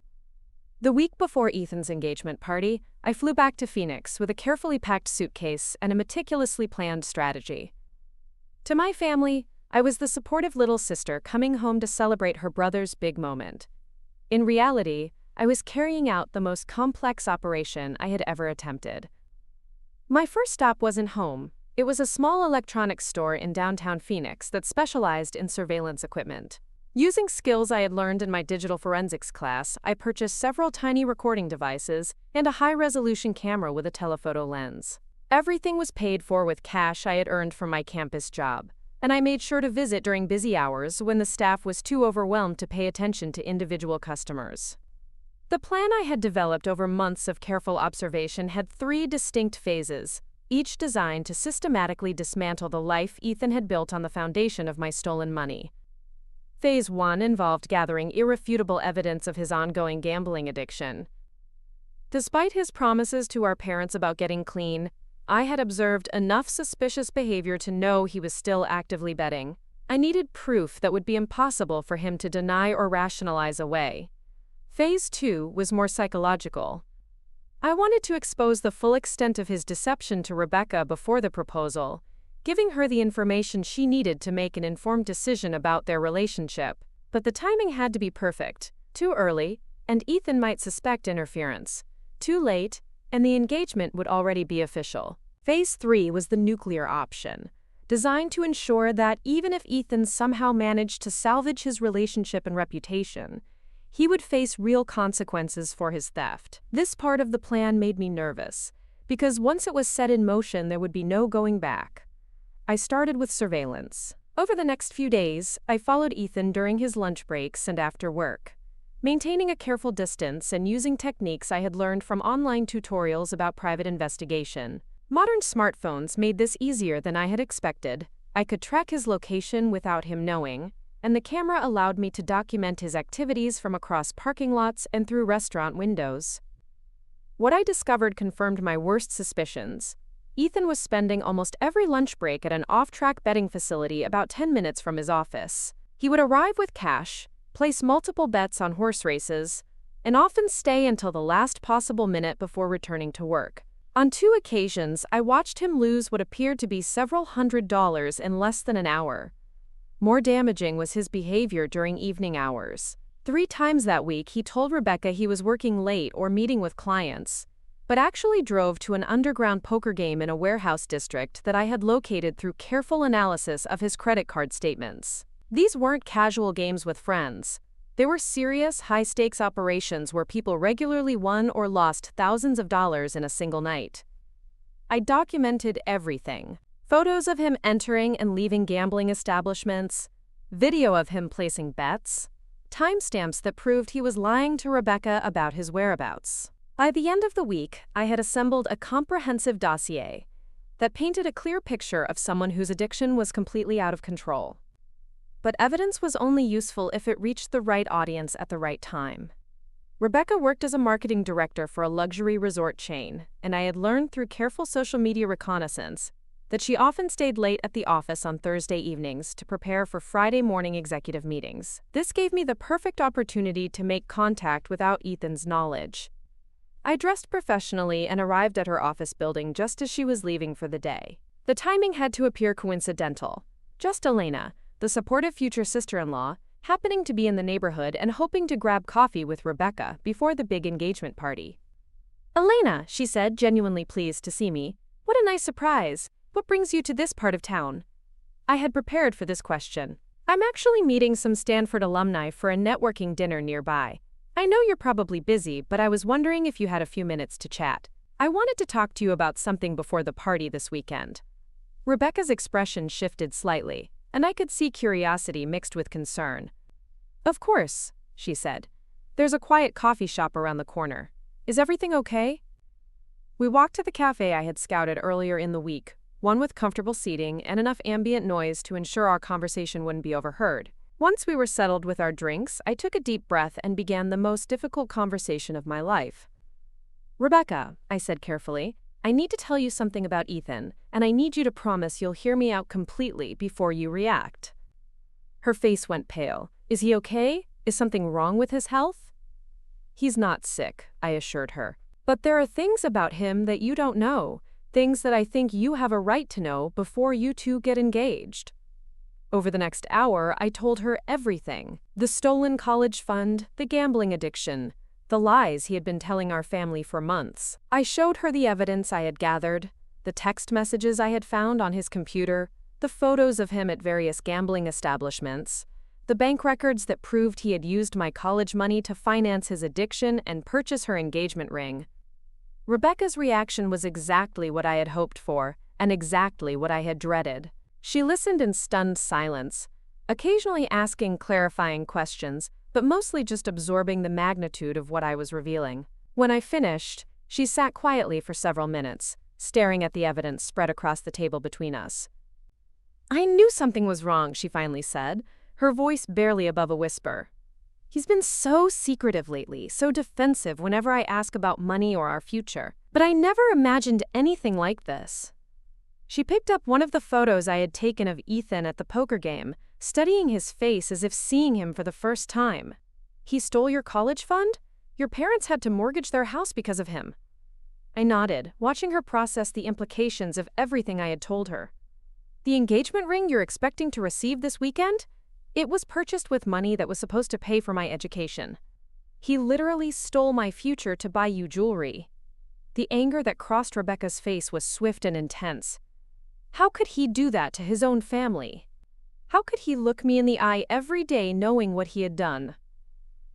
The week before Ethan's engagement party, I flew back to Phoenix with a carefully packed suitcase and a meticulously planned strategy. To my family, I was the supportive little sister coming home to celebrate her brother's big moment. In reality, I was carrying out the most complex operation I had ever attempted. My first stop wasn't home. It was a small electronics store in downtown Phoenix that specialized in surveillance equipment. Using skills I had learned in my digital forensics class, I purchased several tiny recording devices and a high-resolution camera with a telephoto lens. Everything was paid for with cash I had earned from my campus job, and I made sure to visit during busy hours when the staff was too overwhelmed to pay attention to individual customers. The plan I had developed over months of careful observation had 3 distinct phases, each designed to systematically dismantle the life Ethan had built on the foundation of my stolen money. Phase 1 involved gathering irrefutable evidence of his ongoing gambling addiction. Despite his promises to our parents about getting clean, I had observed enough suspicious behavior to know he was still actively betting. I needed proof that would be impossible for him to deny or rationalize away. Phase 2 was more psychological. I wanted to expose the full extent of his deception to Rebecca before the proposal, giving her the information she needed to make an informed decision about their relationship. But the timing had to be perfect. Too early, and Ethan might suspect interference. Too late, and the engagement would already be official. Phase 3 was the nuclear option, designed to ensure that even if Ethan somehow managed to salvage his relationship and reputation, he would face real consequences for his theft. This part of the plan made me nervous, because once it was set in motion, there would be no going back. I started with surveillance. Over the next few days, I followed Ethan during his lunch breaks and after work, maintaining a careful distance and using techniques I had learned from online tutorials about private investigation. Modern smartphones made this easier than I had expected. I could track his location without him knowing, and the camera allowed me to document his activities from across parking lots and through restaurant windows. What I discovered confirmed my worst suspicions. Ethan was spending almost every lunch break at an off-track betting facility about 10 minutes from his office. He would arrive with cash, place multiple bets on horse races, and often stay until the last possible minute before returning to work. On 2 occasions, I watched him lose what appeared to be several $100s in less than an hour. More damaging was his behavior during evening hours. 3 times that week, he told Rebecca he was working late or meeting with clients, but actually drove to an underground poker game in a warehouse district that I had located through careful analysis of his credit card statements. These weren't casual games with friends. They were serious, high-stakes operations where people regularly won or lost thousands of dollars in a single night. I documented everything. Photos of him entering and leaving gambling establishments, video of him placing bets, timestamps that proved he was lying to Rebecca about his whereabouts. By the end of the week, I had assembled a comprehensive dossier that painted a clear picture of someone whose addiction was completely out of control. But evidence was only useful if it reached the right audience at the right time. Rebecca worked as a marketing director for a luxury resort chain, and I had learned through careful social media reconnaissance that she often stayed late at the office on Thursday evenings to prepare for Friday morning executive meetings. This gave me the perfect opportunity to make contact without Ethan's knowledge. I dressed professionally and arrived at her office building just as she was leaving for the day. The timing had to appear coincidental. Just Elena, the supportive future sister-in-law, happening to be in the neighborhood and hoping to grab coffee with Rebecca before the big engagement party. "Elena," she said, genuinely pleased to see me. "What a nice surprise. What brings you to this part of town?" I had prepared for this question. "I'm actually meeting some Stanford alumni for a networking dinner nearby. I know you're probably busy, but I was wondering if you had a few minutes to chat. I wanted to talk to you about something before the party this weekend." Rebecca's expression shifted slightly, and I could see curiosity mixed with concern. "Of course," she said. "There's a quiet coffee shop around the corner. Is everything okay?" We walked to the cafe I had scouted earlier in the week, one with comfortable seating and enough ambient noise to ensure our conversation wouldn't be overheard. Once we were settled with our drinks, I took a deep breath and began the most difficult conversation of my life. "Rebecca," I said carefully, "I need to tell you something about Ethan, and I need you to promise you'll hear me out completely before you react." Her face went pale. "Is he okay? Is something wrong with his health?" "He's not sick," I assured her. "But there are things about him that you don't know, things that I think you have a right to know before you two get engaged." Over the next hour, I told her everything. The stolen college fund, the gambling addiction, the lies he had been telling our family for months. I showed her the evidence I had gathered, the text messages I had found on his computer, the photos of him at various gambling establishments, the bank records that proved he had used my college money to finance his addiction and purchase her engagement ring. Rebecca's reaction was exactly what I had hoped for, and exactly what I had dreaded. She listened in stunned silence, occasionally asking clarifying questions, but mostly just absorbing the magnitude of what I was revealing. When I finished, she sat quietly for several minutes, staring at the evidence spread across the table between us. "I knew something was wrong," she finally said, her voice barely above a whisper. "He's been so secretive lately, so defensive whenever I ask about money or our future. But I never imagined anything like this." She picked up one of the photos I had taken of Ethan at the poker game, studying his face as if seeing him for the first time. "He stole your college fund? Your parents had to mortgage their house because of him." I nodded, watching her process the implications of everything I had told her. "The engagement ring you're expecting to receive this weekend? It was purchased with money that was supposed to pay for my education. He literally stole my future to buy you jewelry." The anger that crossed Rebecca's face was swift and intense. How could he do that to his own family? How could he look me in the eye every day knowing what he had done?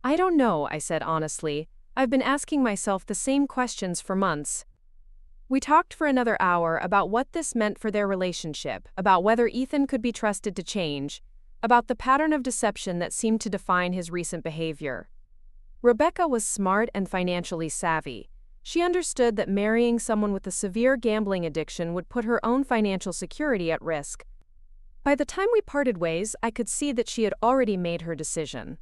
I don't know, I said honestly. I've been asking myself the same questions for months. We talked for another hour about what this meant for their relationship, about whether Ethan could be trusted to change, about the pattern of deception that seemed to define his recent behavior. Rebecca was smart and financially savvy. She understood that marrying someone with a severe gambling addiction would put her own financial security at risk. By the time we parted ways, I could see that she had already made her decision.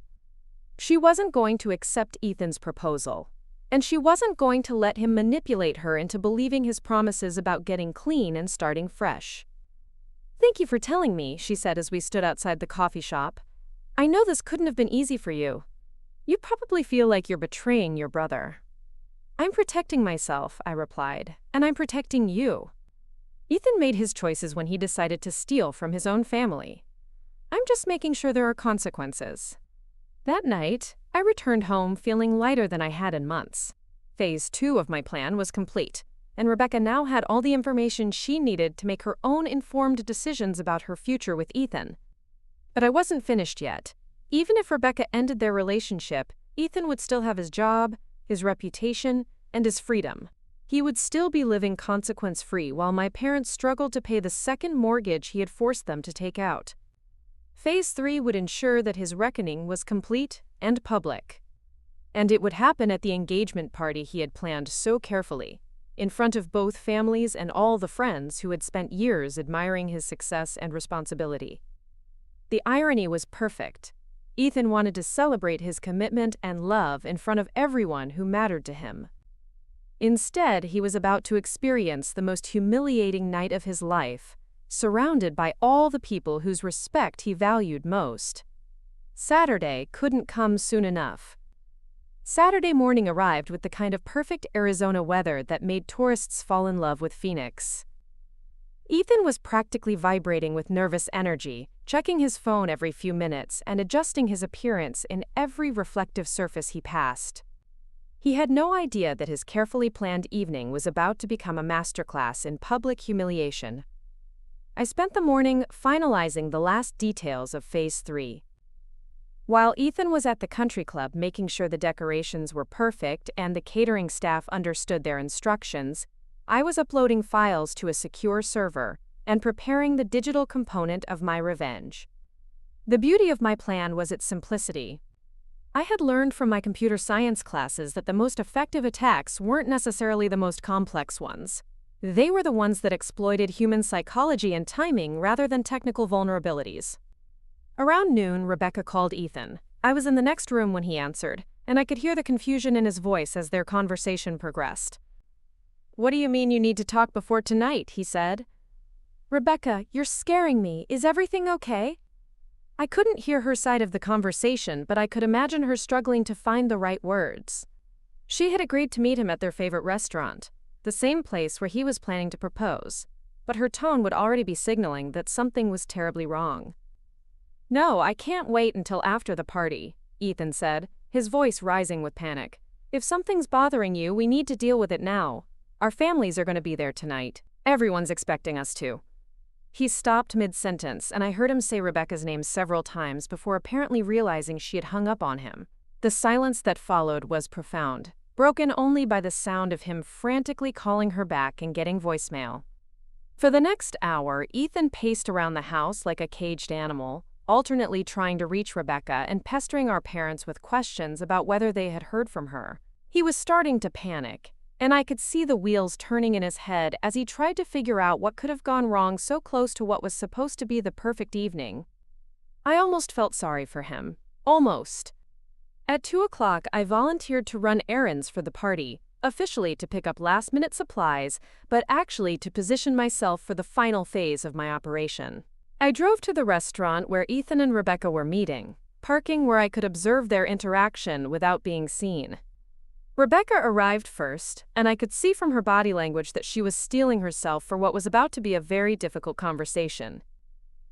She wasn't going to accept Ethan's proposal, and she wasn't going to let him manipulate her into believing his promises about getting clean and starting fresh. "Thank you for telling me," she said as we stood outside the coffee shop. "I know this couldn't have been easy for you. You probably feel like you're betraying your brother." "I'm protecting myself," I replied, "and I'm protecting you. Ethan made his choices when he decided to steal from his own family. I'm just making sure there are consequences." That night, I returned home feeling lighter than I had in months. Phase 2 of my plan was complete, and Rebecca now had all the information she needed to make her own informed decisions about her future with Ethan. But I wasn't finished yet. Even if Rebecca ended their relationship, Ethan would still have his job, his reputation, and his freedom. He would still be living consequence-free while my parents struggled to pay the second mortgage he had forced them to take out. Phase 3 would ensure that his reckoning was complete and public. And it would happen at the engagement party he had planned so carefully, in front of both families and all the friends who had spent years admiring his success and responsibility. The irony was perfect. Ethan wanted to celebrate his commitment and love in front of everyone who mattered to him. Instead, he was about to experience the most humiliating night of his life, surrounded by all the people whose respect he valued most. Saturday couldn't come soon enough. Saturday morning arrived with the kind of perfect Arizona weather that made tourists fall in love with Phoenix. Ethan was practically vibrating with nervous energy, checking his phone every few minutes and adjusting his appearance in every reflective surface he passed. He had no idea that his carefully planned evening was about to become a masterclass in public humiliation. I spent the morning finalizing the last details of Phase 3. While Ethan was at the country club making sure the decorations were perfect and the catering staff understood their instructions, I was uploading files to a secure server and preparing the digital component of my revenge. The beauty of my plan was its simplicity. I had learned from my computer science classes that the most effective attacks weren't necessarily the most complex ones. They were the ones that exploited human psychology and timing rather than technical vulnerabilities. Around noon, Rebecca called Ethan. I was in the next room when he answered, and I could hear the confusion in his voice as their conversation progressed. "What do you mean you need to talk before tonight?" he said. "Rebecca, you're scaring me. Is everything okay?" I couldn't hear her side of the conversation, but I could imagine her struggling to find the right words. She had agreed to meet him at their favorite restaurant, the same place where he was planning to propose, but her tone would already be signaling that something was terribly wrong. "No, I can't wait until after the party," Ethan said, his voice rising with panic. "If something's bothering you, we need to deal with it now. Our families are going to be there tonight. Everyone's expecting us to." He stopped mid-sentence, and I heard him say Rebecca's name several times before apparently realizing she had hung up on him. The silence that followed was profound, broken only by the sound of him frantically calling her back and getting voicemail. For the next hour, Ethan paced around the house like a caged animal, alternately trying to reach Rebecca and pestering our parents with questions about whether they had heard from her. He was starting to panic, and I could see the wheels turning in his head as he tried to figure out what could have gone wrong so close to what was supposed to be the perfect evening. I almost felt sorry for him. Almost. At 2 o'clock, I volunteered to run errands for the party, officially to pick up last-minute supplies, but actually to position myself for the final phase of my operation. I drove to the restaurant where Ethan and Rebecca were meeting, parking where I could observe their interaction without being seen. Rebecca arrived first, and I could see from her body language that she was steeling herself for what was about to be a very difficult conversation.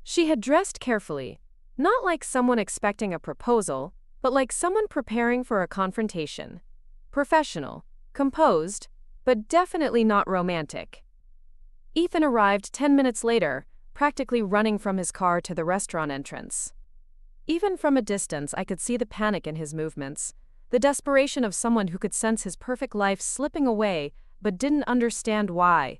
She had dressed carefully, not like someone expecting a proposal, but like someone preparing for a confrontation. Professional, composed, but definitely not romantic. Ethan arrived 10 minutes later, practically running from his car to the restaurant entrance. Even from a distance, I could see the panic in his movements, the desperation of someone who could sense his perfect life slipping away but didn't understand why.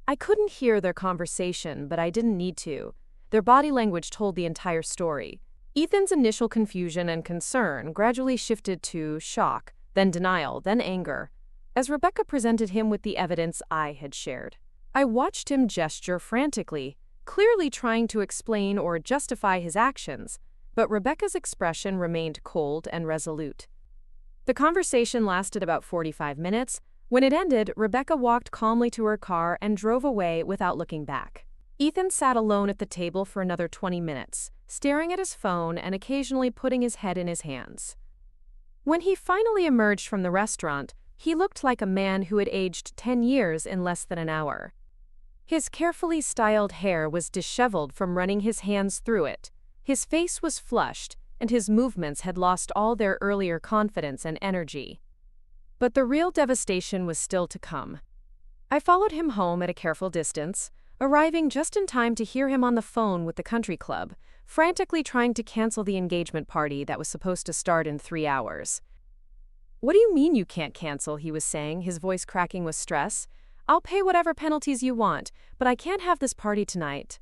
I couldn't hear their conversation, but I didn't need to. Their body language told the entire story. Ethan's initial confusion and concern gradually shifted to shock, then denial, then anger, as Rebecca presented him with the evidence I had shared. I watched him gesture frantically, clearly trying to explain or justify his actions, but Rebecca's expression remained cold and resolute. The conversation lasted about 45 minutes. When it ended, Rebecca walked calmly to her car and drove away without looking back. Ethan sat alone at the table for another 20 minutes, staring at his phone and occasionally putting his head in his hands. When he finally emerged from the restaurant, he looked like a man who had aged 10 years in less than an hour. His carefully styled hair was disheveled from running his hands through it. His face was flushed, and his movements had lost all their earlier confidence and energy. But the real devastation was still to come. I followed him home at a careful distance, arriving just in time to hear him on the phone with the country club, frantically trying to cancel the engagement party that was supposed to start in 3 hours. "What do you mean you can't cancel?" he was saying, his voice cracking with stress. "I'll pay whatever penalties you want, but I can't have this party tonight."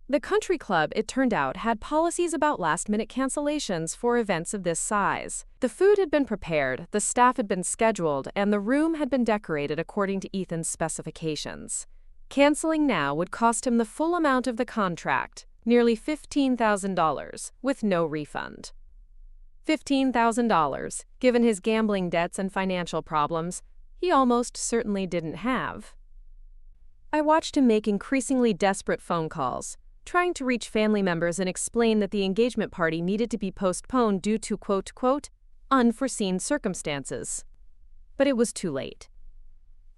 The country club, it turned out, had policies about last-minute cancellations for events of this size. The food had been prepared, the staff had been scheduled, and the room had been decorated according to Ethan's specifications. Canceling now would cost him the full amount of the contract, nearly $15,000, with no refund. $15,000, given his gambling debts and financial problems, he almost certainly didn't have. I watched him make increasingly desperate phone calls, trying to reach family members and explain that the engagement party needed to be postponed due to quote, unforeseen circumstances. But it was too late.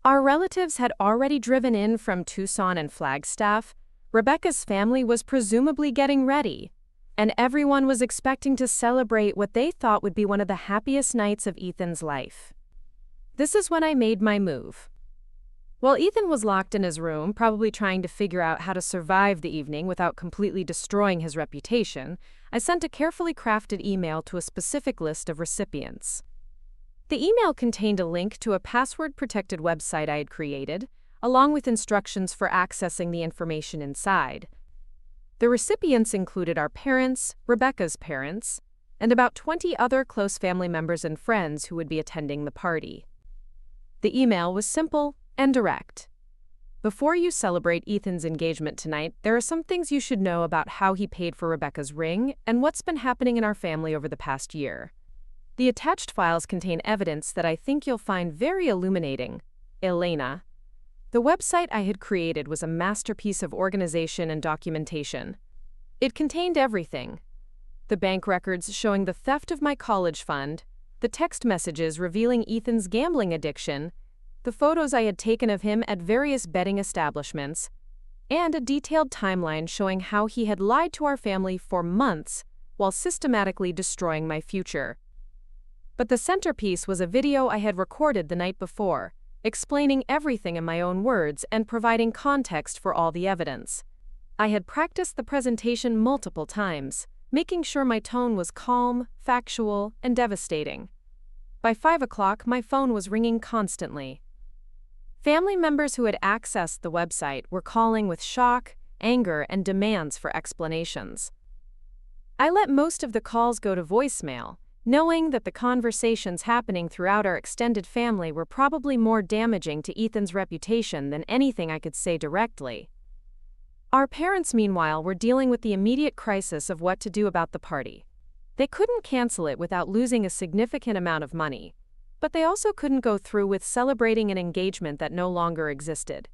Our relatives had already driven in from Tucson and Flagstaff. Rebecca's family was presumably getting ready, and everyone was expecting to celebrate what they thought would be one of the happiest nights of Ethan's life. This is when I made my move. While Ethan was locked in his room, probably trying to figure out how to survive the evening without completely destroying his reputation, I sent a carefully crafted email to a specific list of recipients. The email contained a link to a password-protected website I had created, along with instructions for accessing the information inside. The recipients included our parents, Rebecca's parents, and about 20 other close family members and friends who would be attending the party. The email was simple and direct. Before you celebrate Ethan's engagement tonight, there are some things you should know about how he paid for Rebecca's ring and what's been happening in our family over the past year. The attached files contain evidence that I think you'll find very illuminating. Elena. The website I had created was a masterpiece of organization and documentation. It contained everything: the bank records showing the theft of my college fund, the text messages revealing Ethan's gambling addiction, the photos I had taken of him at various betting establishments, and a detailed timeline showing how he had lied to our family for months while systematically destroying my future. But the centerpiece was a video I had recorded the night before, explaining everything in my own words and providing context for all the evidence. I had practiced the presentation multiple times, making sure my tone was calm, factual, and devastating. By 5 o'clock, my phone was ringing constantly. Family members who had accessed the website were calling with shock, anger, and demands for explanations. I let most of the calls go to voicemail, knowing that the conversations happening throughout our extended family were probably more damaging to Ethan's reputation than anything I could say directly. Our parents, meanwhile, were dealing with the immediate crisis of what to do about the party. They couldn't cancel it without losing a significant amount of money, but they also couldn't go through with celebrating an engagement that no longer existed.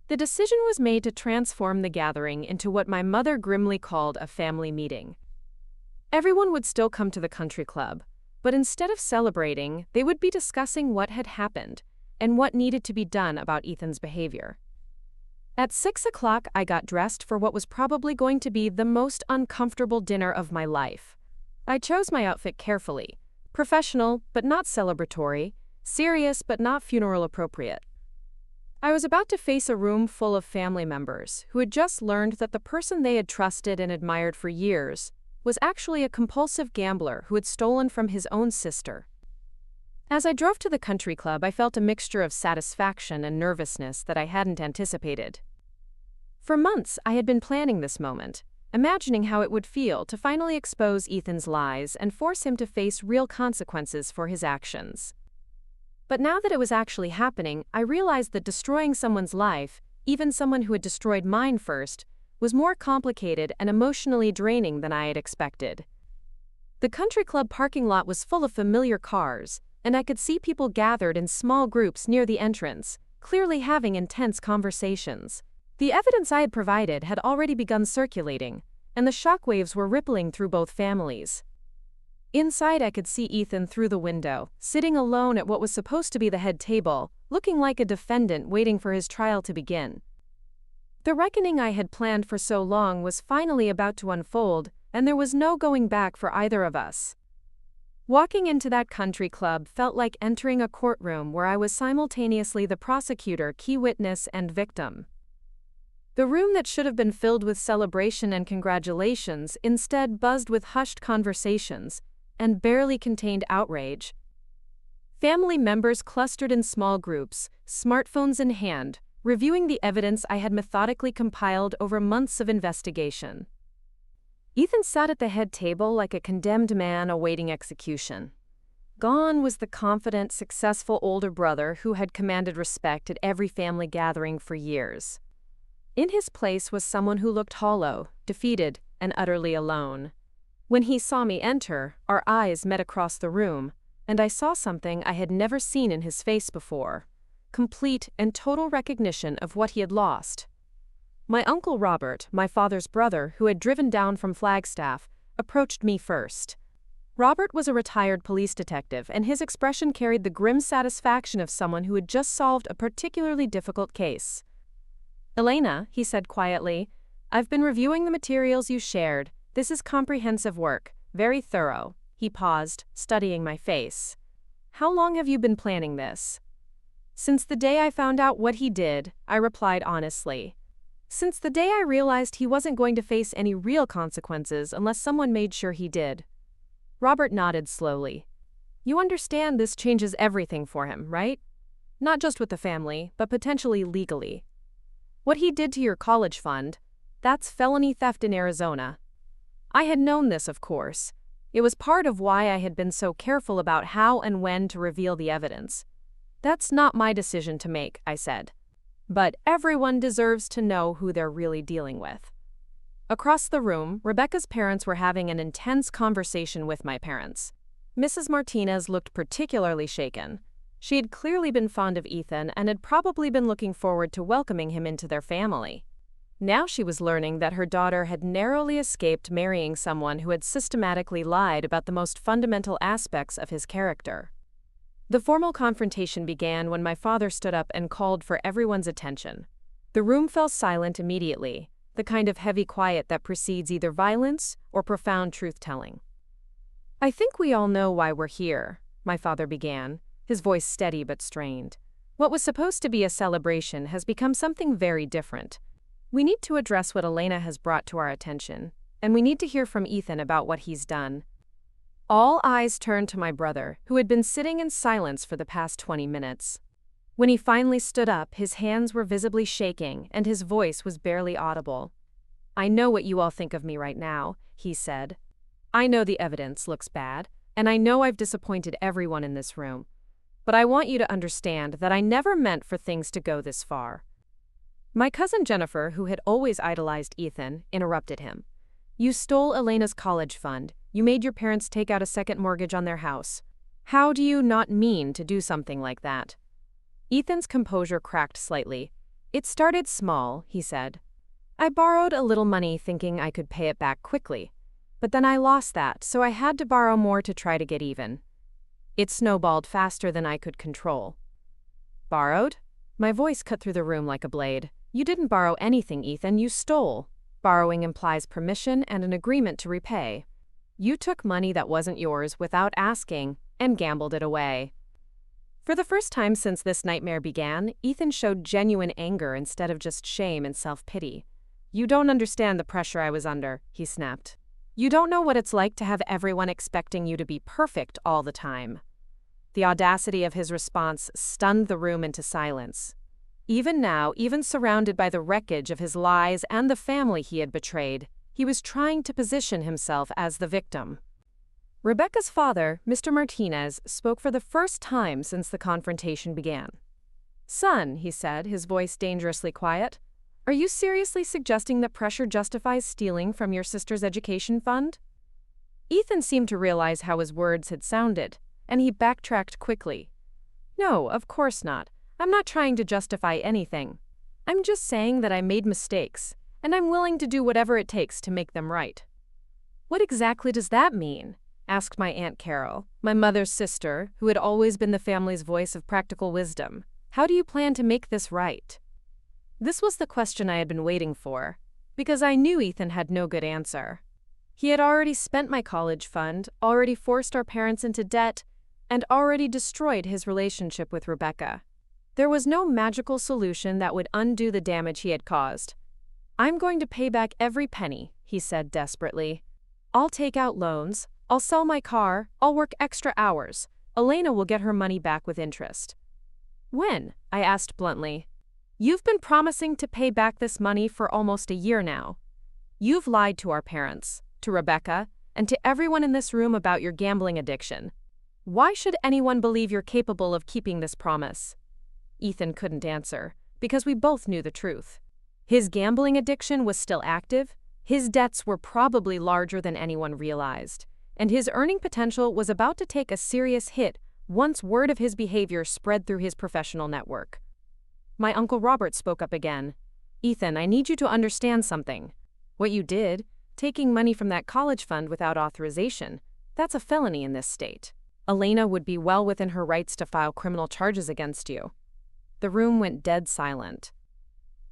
The decision was made to transform the gathering into what my mother grimly called a family meeting. Everyone would still come to the country club, but instead of celebrating, they would be discussing what had happened and what needed to be done about Ethan's behavior. At 6 o'clock, I got dressed for what was probably going to be the most uncomfortable dinner of my life. I chose my outfit carefully: professional but not celebratory, serious but not funeral appropriate. I was about to face a room full of family members who had just learned that the person they had trusted and admired for years was actually a compulsive gambler who had stolen from his own sister. As I drove to the country club, I felt a mixture of satisfaction and nervousness that I hadn't anticipated. For months, I had been planning this moment, imagining how it would feel to finally expose Ethan's lies and force him to face real consequences for his actions. But now that it was actually happening, I realized that destroying someone's life, even someone who had destroyed mine first, was more complicated and emotionally draining than I had expected. The country club parking lot was full of familiar cars, and I could see people gathered in small groups near the entrance, clearly having intense conversations. The evidence I had provided had already begun circulating, and the shockwaves were rippling through both families. Inside, I could see Ethan through the window, sitting alone at what was supposed to be the head table, looking like a defendant waiting for his trial to begin. The reckoning I had planned for so long was finally about to unfold, and there was no going back for either of us. Walking into that country club felt like entering a courtroom where I was simultaneously the prosecutor, key witness, and victim. The room that should have been filled with celebration and congratulations instead buzzed with hushed conversations and barely contained outrage. Family members clustered in small groups, smartphones in hand, reviewing the evidence I had methodically compiled over months of investigation. Ethan sat at the head table like a condemned man awaiting execution. Gone was the confident, successful older brother who had commanded respect at every family gathering for years. In his place was someone who looked hollow, defeated, and utterly alone. When he saw me enter, our eyes met across the room, and I saw something I had never seen in his face before: complete and total recognition of what he had lost. My uncle Robert, my father's brother who had driven down from Flagstaff, approached me first. Robert was a retired police detective, and his expression carried the grim satisfaction of someone who had just solved a particularly difficult case. "Elena," he said quietly, "I've been reviewing the materials you shared. This is comprehensive work, very thorough." He paused, studying my face. "How long have you been planning this?" "Since the day I found out what he did," I replied honestly. "Since the day I realized he wasn't going to face any real consequences unless someone made sure he did." Robert nodded slowly. "You understand this changes everything for him, right? Not just with the family, but potentially legally. What he did to your college fund, that's felony theft in Arizona." I had known this, of course. It was part of why I had been so careful about how and when to reveal the evidence. "That's not my decision to make," I said. "But everyone deserves to know who they're really dealing with." Across the room, Rebecca's parents were having an intense conversation with my parents. Mrs. Martinez looked particularly shaken. She had clearly been fond of Ethan and had probably been looking forward to welcoming him into their family. Now she was learning that her daughter had narrowly escaped marrying someone who had systematically lied about the most fundamental aspects of his character. The formal confrontation began when my father stood up and called for everyone's attention. The room fell silent immediately, the kind of heavy quiet that precedes either violence or profound truth-telling. "I think we all know why we're here," my father began, his voice steady but strained. "What was supposed to be a celebration has become something very different. We need to address what Elena has brought to our attention, and we need to hear from Ethan about what he's done." All eyes turned to my brother, who had been sitting in silence for the past 20 minutes. When he finally stood up, his hands were visibly shaking, and his voice was barely audible. "I know what you all think of me right now," he said. "I know the evidence looks bad, and I know I've disappointed everyone in this room. But I want you to understand that I never meant for things to go this far." My cousin Jennifer, who had always idolized Ethan, interrupted him. "You stole Elena's college fund. You made your parents take out a second mortgage on their house. How do you not mean to do something like that?" Ethan's composure cracked slightly. "It started small," he said. "I borrowed a little money thinking I could pay it back quickly. But then I lost that, so I had to borrow more to try to get even. It snowballed faster than I could control." "Borrowed?" My voice cut through the room like a blade. "You didn't borrow anything, Ethan, you stole. Borrowing implies permission and an agreement to repay. You took money that wasn't yours without asking and gambled it away." For the first time since this nightmare began, Ethan showed genuine anger instead of just shame and self-pity. "You don't understand the pressure I was under," he snapped. You don't know what it's like to have everyone expecting you to be perfect all the time." The audacity of his response stunned the room into silence. Even now, even surrounded by the wreckage of his lies and the family he had betrayed, he was trying to position himself as the victim. Rebecca's father, Mr. Martinez, spoke for the first time since the confrontation began. "Son," he said, his voice dangerously quiet, "are you seriously suggesting that pressure justifies stealing from your sister's education fund?" Ethan seemed to realize how his words had sounded, and he backtracked quickly. "No, of course not. I'm not trying to justify anything. I'm just saying that I made mistakes, and I'm willing to do whatever it takes to make them right." "What exactly does that mean?" asked my Aunt Carol, my mother's sister, who had always been the family's voice of practical wisdom. "How do you plan to make this right?" This was the question I had been waiting for, because I knew Ethan had no good answer. He had already spent my college fund, already forced our parents into debt, and already destroyed his relationship with Rebecca. There was no magical solution that would undo the damage he had caused. "I'm going to pay back every penny," he said desperately. "I'll take out loans, I'll sell my car, I'll work extra hours. Elena will get her money back with interest." "When?" I asked bluntly. "You've been promising to pay back this money for almost a year now. You've lied to our parents, to Rebecca, and to everyone in this room about your gambling addiction. Why should anyone believe you're capable of keeping this promise?" Ethan couldn't answer, because we both knew the truth. His gambling addiction was still active, his debts were probably larger than anyone realized, and his earning potential was about to take a serious hit once word of his behavior spread through his professional network. My Uncle Robert spoke up again. "Ethan, I need you to understand something. What you did, taking money from that college fund without authorization, that's a felony in this state. Elena would be well within her rights to file criminal charges against you." The room went dead silent.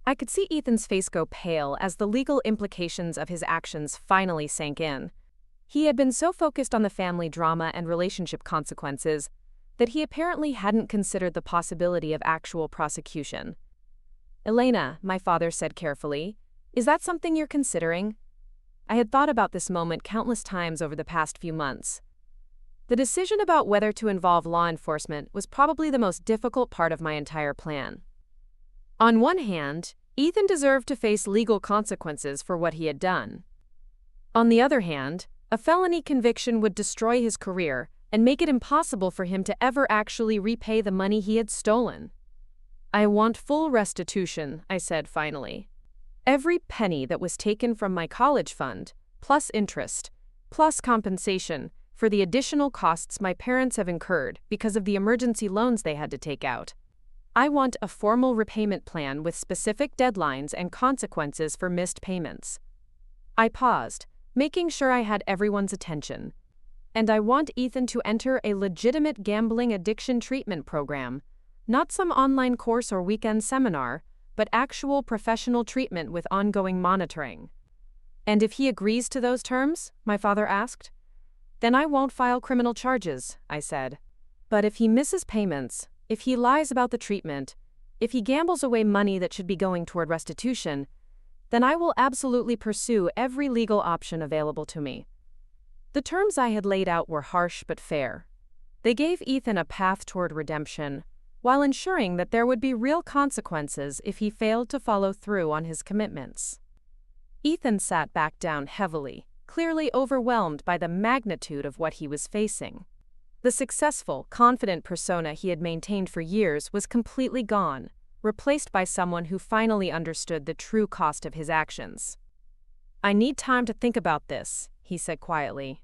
I could see Ethan's face go pale as the legal implications of his actions finally sank in. He had been so focused on the family drama and relationship consequences that he apparently hadn't considered the possibility of actual prosecution. "Elena," my father said carefully, "is that something you're considering?" I had thought about this moment countless times over the past few months. The decision about whether to involve law enforcement was probably the most difficult part of my entire plan. On one hand, Ethan deserved to face legal consequences for what he had done. On the other hand, a felony conviction would destroy his career and make it impossible for him to ever actually repay the money he had stolen. "I want full restitution," I said finally. "Every penny that was taken from my college fund, plus interest, plus compensation for the additional costs my parents have incurred because of the emergency loans they had to take out. I want a formal repayment plan with specific deadlines and consequences for missed payments." I paused, making sure I had everyone's attention. "And I want Ethan to enter a legitimate gambling addiction treatment program, not some online course or weekend seminar, but actual professional treatment with ongoing monitoring." "And if he agrees to those terms?" my father asked. "Then I won't file criminal charges," I said. "But if he misses payments, if he lies about the treatment, if he gambles away money that should be going toward restitution, then I will absolutely pursue every legal option available to me." The terms I had laid out were harsh but fair. They gave Ethan a path toward redemption, while ensuring that there would be real consequences if he failed to follow through on his commitments. Ethan sat back down heavily, clearly overwhelmed by the magnitude of what he was facing. The successful, confident persona he had maintained for years was completely gone, replaced by someone who finally understood the true cost of his actions. "I need time to think about this," he said quietly.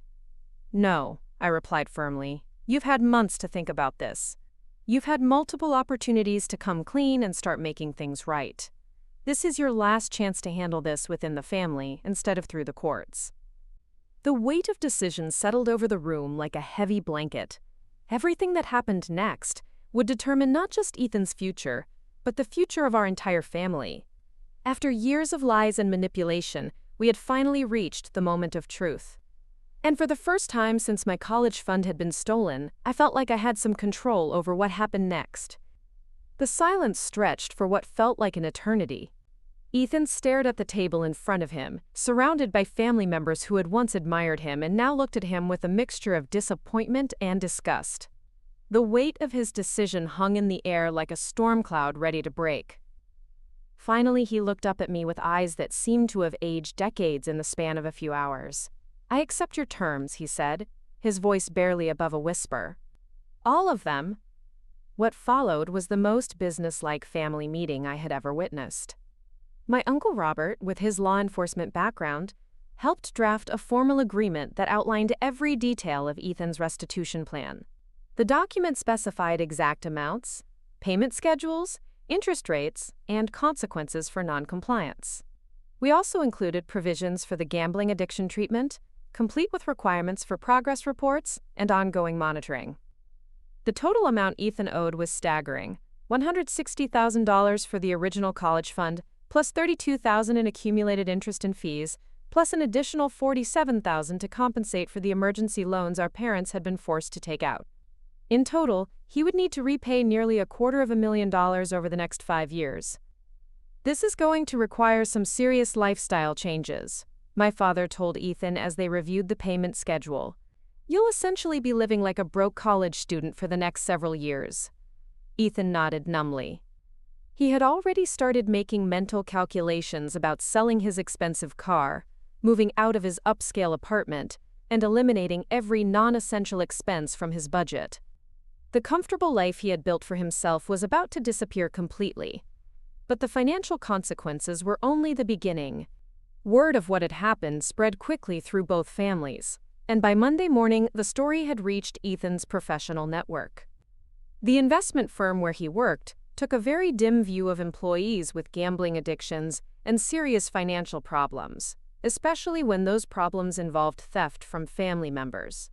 "No," I replied firmly. "You've had months to think about this. You've had multiple opportunities to come clean and start making things right. This is your last chance to handle this within the family instead of through the courts." The weight of decision settled over the room like a heavy blanket. Everything that happened next would determine not just Ethan's future, but the future of our entire family. After years of lies and manipulation, we had finally reached the moment of truth. And for the first time since my college fund had been stolen, I felt like I had some control over what happened next. The silence stretched for what felt like an eternity. Ethan stared at the table in front of him, surrounded by family members who had once admired him and now looked at him with a mixture of disappointment and disgust. The weight of his decision hung in the air like a storm cloud ready to break. Finally, he looked up at me with eyes that seemed to have aged decades in the span of a few hours. "I accept your terms," he said, his voice barely above a whisper. "All of them." What followed was the most businesslike family meeting I had ever witnessed. My Uncle Robert, with his law enforcement background, helped draft a formal agreement that outlined every detail of Ethan's restitution plan. The document specified exact amounts, payment schedules, interest rates, and consequences for noncompliance. We also included provisions for the gambling addiction treatment, complete with requirements for progress reports and ongoing monitoring. The total amount Ethan owed was staggering: $160,000 for the original college fund, plus $32,000 in accumulated interest and fees, plus an additional $47,000 to compensate for the emergency loans our parents had been forced to take out. In total, he would need to repay nearly $250,000 over the next 5 years. "This is going to require some serious lifestyle changes," my father told Ethan as they reviewed the payment schedule. "You'll essentially be living like a broke college student for the next several years." Ethan nodded numbly. He had already started making mental calculations about selling his expensive car, moving out of his upscale apartment, and eliminating every non-essential expense from his budget. The comfortable life he had built for himself was about to disappear completely. But the financial consequences were only the beginning. Word of what had happened spread quickly through both families, and by Monday morning, the story had reached Ethan's professional network. The investment firm where he worked took a very dim view of employees with gambling addictions and serious financial problems, especially when those problems involved theft from family members.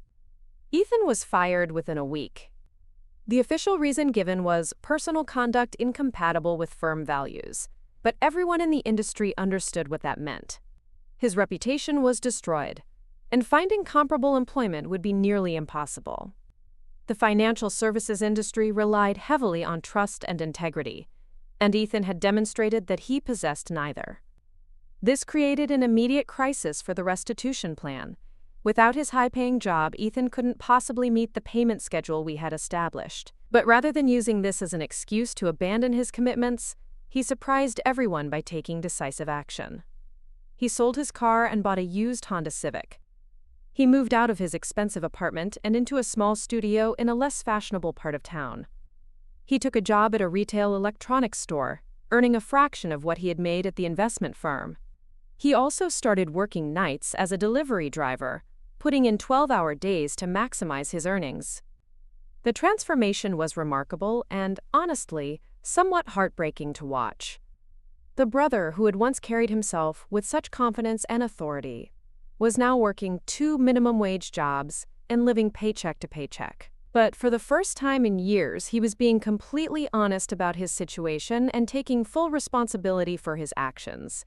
Ethan was fired within a week. The official reason given was personal conduct incompatible with firm values, but everyone in the industry understood what that meant. His reputation was destroyed, and finding comparable employment would be nearly impossible. The financial services industry relied heavily on trust and integrity, and Ethan had demonstrated that he possessed neither. This created an immediate crisis for the restitution plan. Without his high-paying job, Ethan couldn't possibly meet the payment schedule we had established. But rather than using this as an excuse to abandon his commitments, he surprised everyone by taking decisive action. He sold his car and bought a used Honda Civic. He moved out of his expensive apartment and into a small studio in a less fashionable part of town. He took a job at a retail electronics store, earning a fraction of what he had made at the investment firm. He also started working nights as a delivery driver, putting in 12-hour days to maximize his earnings. The transformation was remarkable and, honestly, somewhat heartbreaking to watch. The brother who had once carried himself with such confidence and authority was now working 2 minimum-wage jobs and living paycheck to paycheck. But for the first time in years, he was being completely honest about his situation and taking full responsibility for his actions.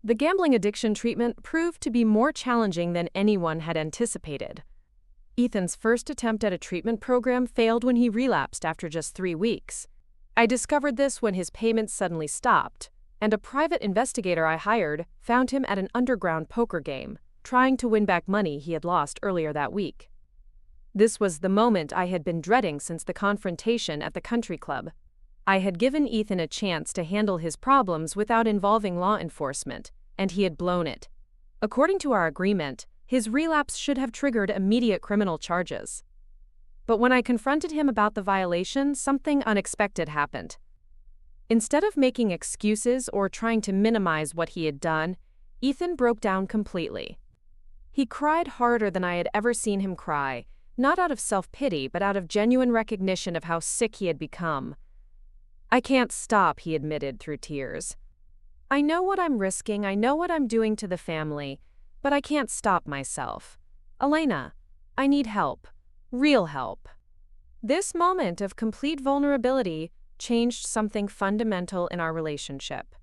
The gambling addiction treatment proved to be more challenging than anyone had anticipated. Ethan's first attempt at a treatment program failed when he relapsed after just 3 weeks. I discovered this when his payments suddenly stopped, and a private investigator I hired found him at an underground poker game, trying to win back money he had lost earlier that week. This was the moment I had been dreading since the confrontation at the country club. I had given Ethan a chance to handle his problems without involving law enforcement, and he had blown it. According to our agreement, his relapse should have triggered immediate criminal charges. But when I confronted him about the violation, something unexpected happened. Instead of making excuses or trying to minimize what he had done, Ethan broke down completely. He cried harder than I had ever seen him cry, not out of self-pity but out of genuine recognition of how sick he had become. "I can't stop," he admitted through tears. "I know what I'm risking, I know what I'm doing to the family, but I can't stop myself. Elena, I need help. Real help." This moment of complete vulnerability changed something fundamental in our relationship.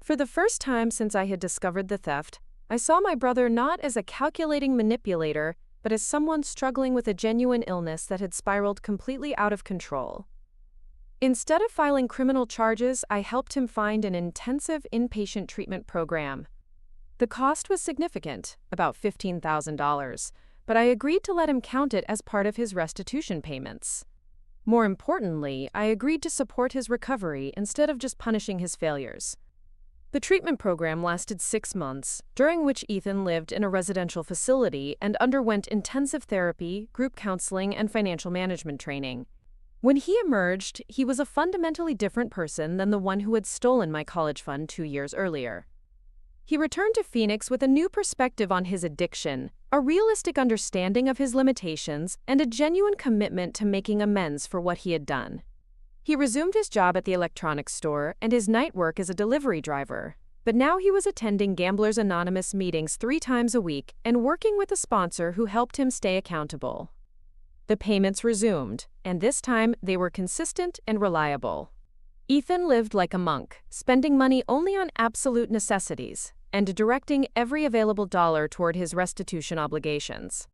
For the first time since I had discovered the theft, I saw my brother not as a calculating manipulator, but as someone struggling with a genuine illness that had spiraled completely out of control. Instead of filing criminal charges, I helped him find an intensive inpatient treatment program. The cost was significant, about $15,000, but I agreed to let him count it as part of his restitution payments. More importantly, I agreed to support his recovery instead of just punishing his failures. The treatment program lasted 6 months, during which Ethan lived in a residential facility and underwent intensive therapy, group counseling, and financial management training. When he emerged, he was a fundamentally different person than the one who had stolen my college fund 2 years earlier. He returned to Phoenix with a new perspective on his addiction, a realistic understanding of his limitations, and a genuine commitment to making amends for what he had done. He resumed his job at the electronics store and his night work as a delivery driver, but now he was attending Gamblers Anonymous meetings 3 times a week and working with a sponsor who helped him stay accountable. The payments resumed, and this time they were consistent and reliable. Ethan lived like a monk, spending money only on absolute necessities and directing every available dollar toward his restitution obligations.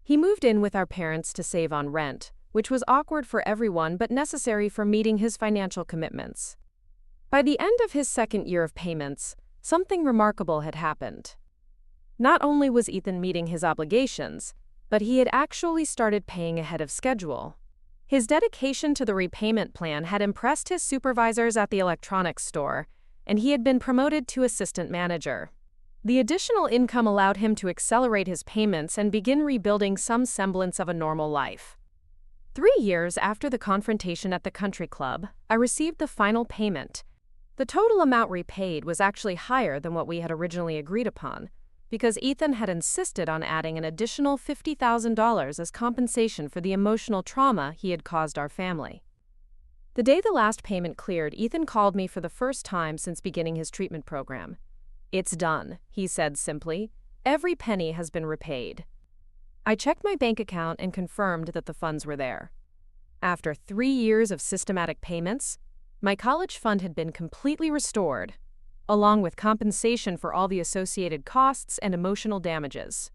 He moved in with our parents to save on rent, which was awkward for everyone but necessary for meeting his financial commitments. By the end of his 2nd year of payments, something remarkable had happened. Not only was Ethan meeting his obligations, but he had actually started paying ahead of schedule. His dedication to the repayment plan had impressed his supervisors at the electronics store, and he had been promoted to assistant manager. The additional income allowed him to accelerate his payments and begin rebuilding some semblance of a normal life. 3 years after the confrontation at the country club, I received the final payment. The total amount repaid was actually higher than what we had originally agreed upon, because Ethan had insisted on adding an additional $50,000 as compensation for the emotional trauma he had caused our family. The day the last payment cleared, Ethan called me for the first time since beginning his treatment program. "It's done," he said simply. "Every penny has been repaid." I checked my bank account and confirmed that the funds were there. After 3 years of systematic payments, my college fund had been completely restored, along with compensation for all the associated costs and emotional damages.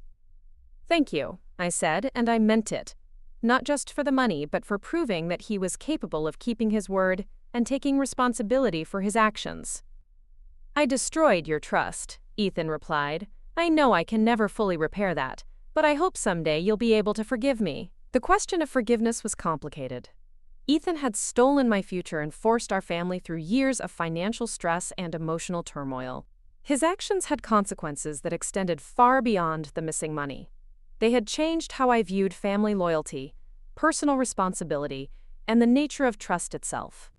"Thank you," I said, and I meant it. Not just for the money, but for proving that he was capable of keeping his word and taking responsibility for his actions. "I destroyed your trust," Ethan replied. "I know I can never fully repair that, but I hope someday you'll be able to forgive me." The question of forgiveness was complicated. Ethan had stolen my future and forced our family through years of financial stress and emotional turmoil. His actions had consequences that extended far beyond the missing money. They had changed how I viewed family loyalty, personal responsibility, and the nature of trust itself.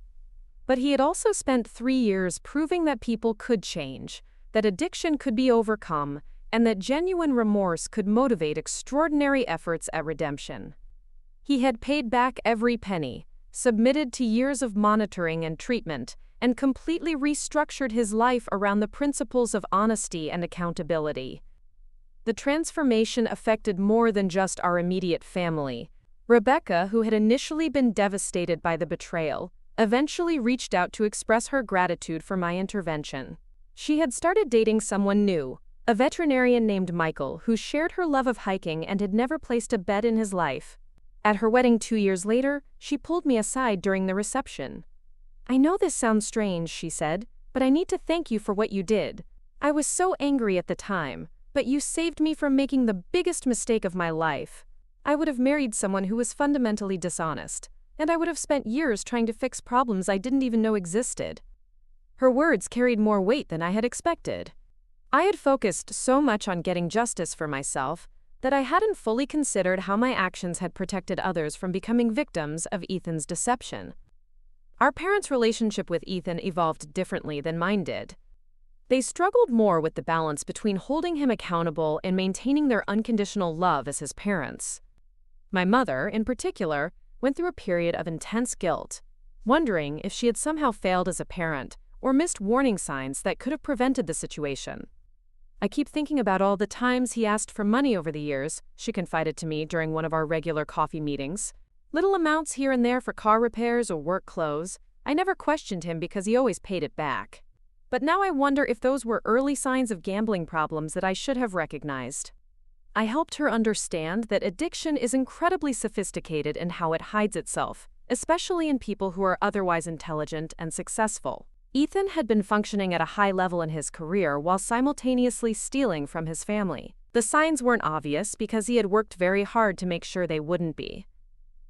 But he had also spent 3 years proving that people could change, that addiction could be overcome, and that genuine remorse could motivate extraordinary efforts at redemption. He had paid back every penny, submitted to years of monitoring and treatment, and completely restructured his life around the principles of honesty and accountability. The transformation affected more than just our immediate family. Rebecca, who had initially been devastated by the betrayal, eventually reached out to express her gratitude for my intervention. She had started dating someone new, a veterinarian named Michael, who shared her love of hiking and had never placed a bet in his life. At her wedding 2 years later, she pulled me aside during the reception. "I know this sounds strange," she said, "but I need to thank you for what you did. I was so angry at the time, but you saved me from making the biggest mistake of my life. I would have married someone who was fundamentally dishonest, and I would have spent years trying to fix problems I didn't even know existed." Her words carried more weight than I had expected. I had focused so much on getting justice for myself that I hadn't fully considered how my actions had protected others from becoming victims of Ethan's deception. Our parents' relationship with Ethan evolved differently than mine did. They struggled more with the balance between holding him accountable and maintaining their unconditional love as his parents. My mother, in particular, went through a period of intense guilt, wondering if she had somehow failed as a parent or missed warning signs that could have prevented the situation. "I keep thinking about all the times he asked for money over the years," she confided to me during one of our regular coffee meetings. "Little amounts here and there for car repairs or work clothes. I never questioned him because he always paid it back. But now I wonder if those were early signs of gambling problems that I should have recognized." I helped her understand that addiction is incredibly sophisticated in how it hides itself, especially in people who are otherwise intelligent and successful. Ethan had been functioning at a high level in his career while simultaneously stealing from his family. The signs weren't obvious because he had worked very hard to make sure they wouldn't be.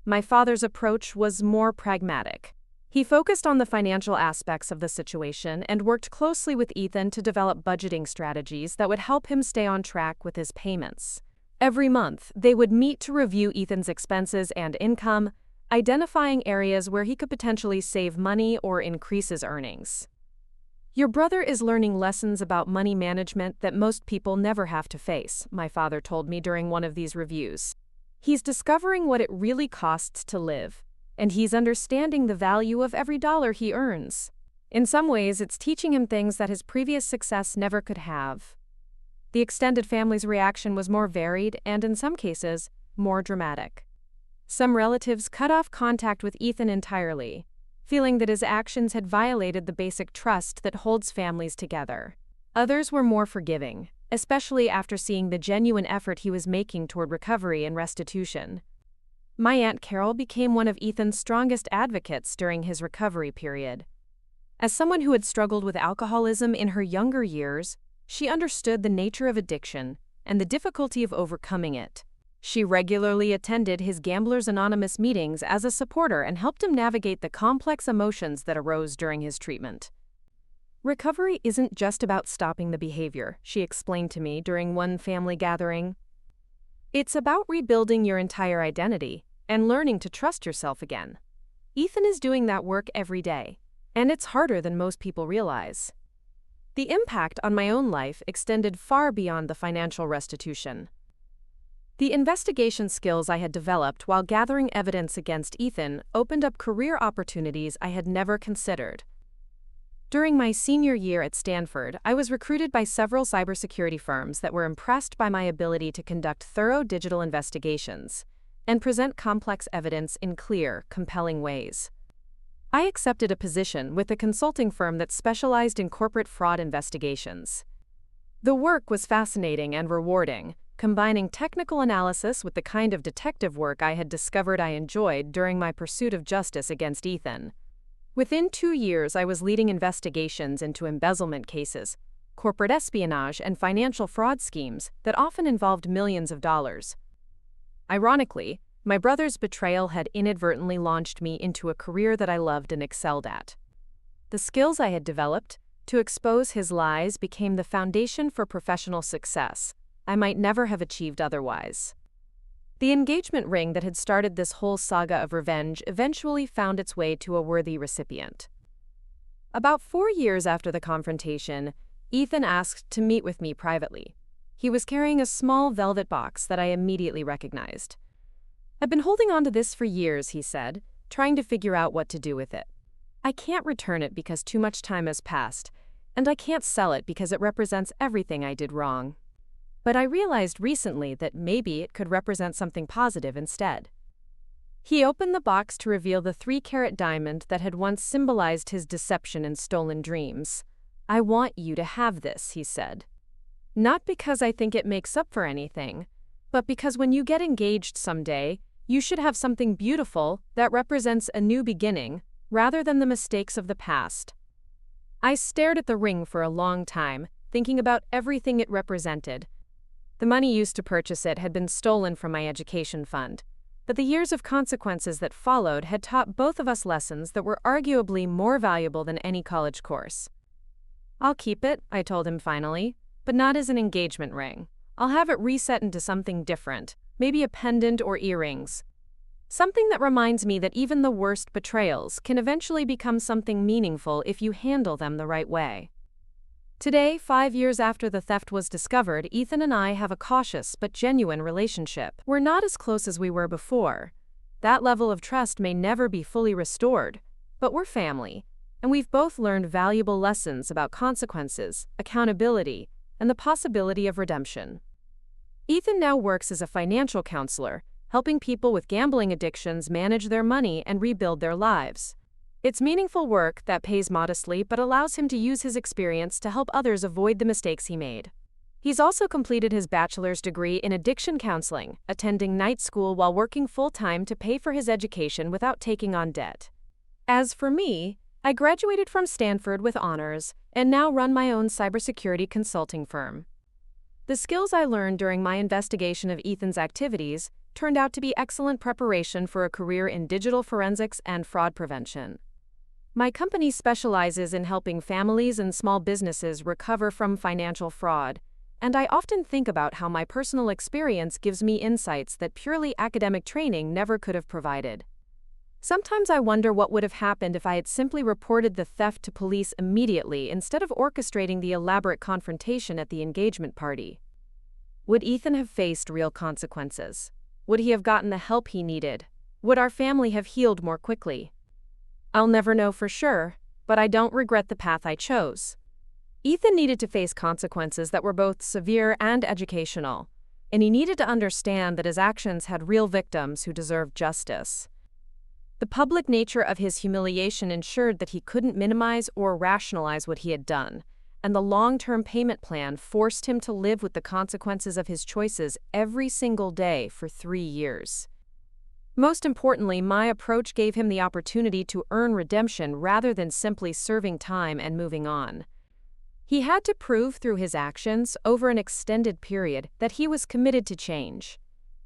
My father's approach was more pragmatic. He focused on the financial aspects of the situation and worked closely with Ethan to develop budgeting strategies that would help him stay on track with his payments. Every month, they would meet to review Ethan's expenses and income, identifying areas where he could potentially save money or increase his earnings. "Your brother is learning lessons about money management that most people never have to face," my father told me during one of these reviews. "He's discovering what it really costs to live, and he's understanding the value of every dollar he earns. In some ways, it's teaching him things that his previous success never could have." The extended family's reaction was more varied and, in some cases, more dramatic. Some relatives cut off contact with Ethan entirely, feeling that his actions had violated the basic trust that holds families together. Others were more forgiving, especially after seeing the genuine effort he was making toward recovery and restitution. My Aunt Carol became one of Ethan's strongest advocates during his recovery period. As someone who had struggled with alcoholism in her younger years, she understood the nature of addiction and the difficulty of overcoming it. She regularly attended his Gamblers Anonymous meetings as a supporter and helped him navigate the complex emotions that arose during his treatment. "Recovery isn't just about stopping the behavior," she explained to me during one family gathering. "It's about rebuilding your entire identity and learning to trust yourself again. Ethan is doing that work every day, and it's harder than most people realize." The impact on my own life extended far beyond the financial restitution. The investigation skills I had developed while gathering evidence against Ethan opened up career opportunities I had never considered. During my senior year at Stanford, I was recruited by several cybersecurity firms that were impressed by my ability to conduct thorough digital investigations and present complex evidence in clear, compelling ways. I accepted a position with a consulting firm that specialized in corporate fraud investigations. The work was fascinating and rewarding, combining technical analysis with the kind of detective work I had discovered I enjoyed during my pursuit of justice against Ethan. Within 2 years, I was leading investigations into embezzlement cases, corporate espionage, and financial fraud schemes that often involved millions of dollars. Ironically, my brother's betrayal had inadvertently launched me into a career that I loved and excelled at. The skills I had developed to expose his lies became the foundation for professional success I might never have achieved otherwise. The engagement ring that had started this whole saga of revenge eventually found its way to a worthy recipient. About 4 years after the confrontation, Ethan asked to meet with me privately. He was carrying a small velvet box that I immediately recognized. "I've been holding on to this for years," he said, trying to figure out what to do with it. "I can't return it because too much time has passed, and I can't sell it because it represents everything I did wrong. But I realized recently that maybe it could represent something positive instead." He opened the box to reveal the 3-carat diamond that had once symbolized his deception and stolen dreams. "I want you to have this," he said. "Not because I think it makes up for anything, but because when you get engaged someday, you should have something beautiful that represents a new beginning, rather than the mistakes of the past." I stared at the ring for a long time, thinking about everything it represented. The money used to purchase it had been stolen from my education fund, but the years of consequences that followed had taught both of us lessons that were arguably more valuable than any college course. "I'll keep it," I told him finally, "but not as an engagement ring. I'll have it reset into something different, maybe a pendant or earrings. Something that reminds me that even the worst betrayals can eventually become something meaningful if you handle them the right way." Today, 5 years after the theft was discovered, Ethan and I have a cautious but genuine relationship. We're not as close as we were before. That level of trust may never be fully restored, but we're family, and we've both learned valuable lessons about consequences, accountability, and the possibility of redemption. Ethan now works as a financial counselor, helping people with gambling addictions manage their money and rebuild their lives. It's meaningful work that pays modestly but allows him to use his experience to help others avoid the mistakes he made. He's also completed his bachelor's degree in addiction counseling, attending night school while working full-time to pay for his education without taking on debt. As for me, I graduated from Stanford with honors and now run my own cybersecurity consulting firm. The skills I learned during my investigation of Ethan's activities turned out to be excellent preparation for a career in digital forensics and fraud prevention. My company specializes in helping families and small businesses recover from financial fraud, and I often think about how my personal experience gives me insights that purely academic training never could have provided. Sometimes I wonder what would have happened if I had simply reported the theft to police immediately instead of orchestrating the elaborate confrontation at the engagement party. Would Ethan have faced real consequences? Would he have gotten the help he needed? Would our family have healed more quickly? I'll never know for sure, but I don't regret the path I chose. Ethan needed to face consequences that were both severe and educational, and he needed to understand that his actions had real victims who deserved justice. The public nature of his humiliation ensured that he couldn't minimize or rationalize what he had done, and the long-term payment plan forced him to live with the consequences of his choices every single day for 3 years. Most importantly, my approach gave him the opportunity to earn redemption rather than simply serving time and moving on. He had to prove through his actions over an extended period that he was committed to change.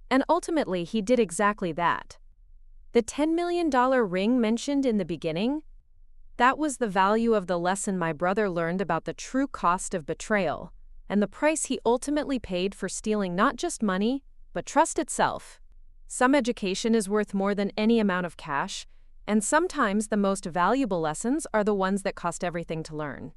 And ultimately, he did exactly that. The $10 million ring mentioned in the beginning? That was the value of the lesson my brother learned about the true cost of betrayal, and the price he ultimately paid for stealing not just money, but trust itself. Some education is worth more than any amount of cash, and sometimes the most valuable lessons are the ones that cost everything to learn.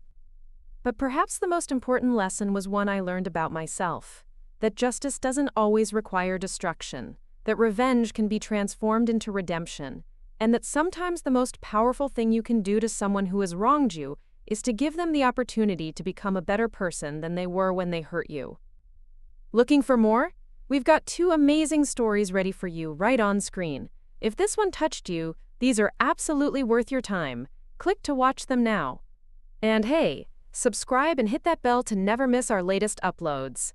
But perhaps the most important lesson was one I learned about myself, that justice doesn't always require destruction, that revenge can be transformed into redemption, and that sometimes the most powerful thing you can do to someone who has wronged you is to give them the opportunity to become a better person than they were when they hurt you. Looking for more? We've got 2 amazing stories ready for you right on screen. If this one touched you, these are absolutely worth your time. Click to watch them now. And hey, subscribe and hit that bell to never miss our latest uploads.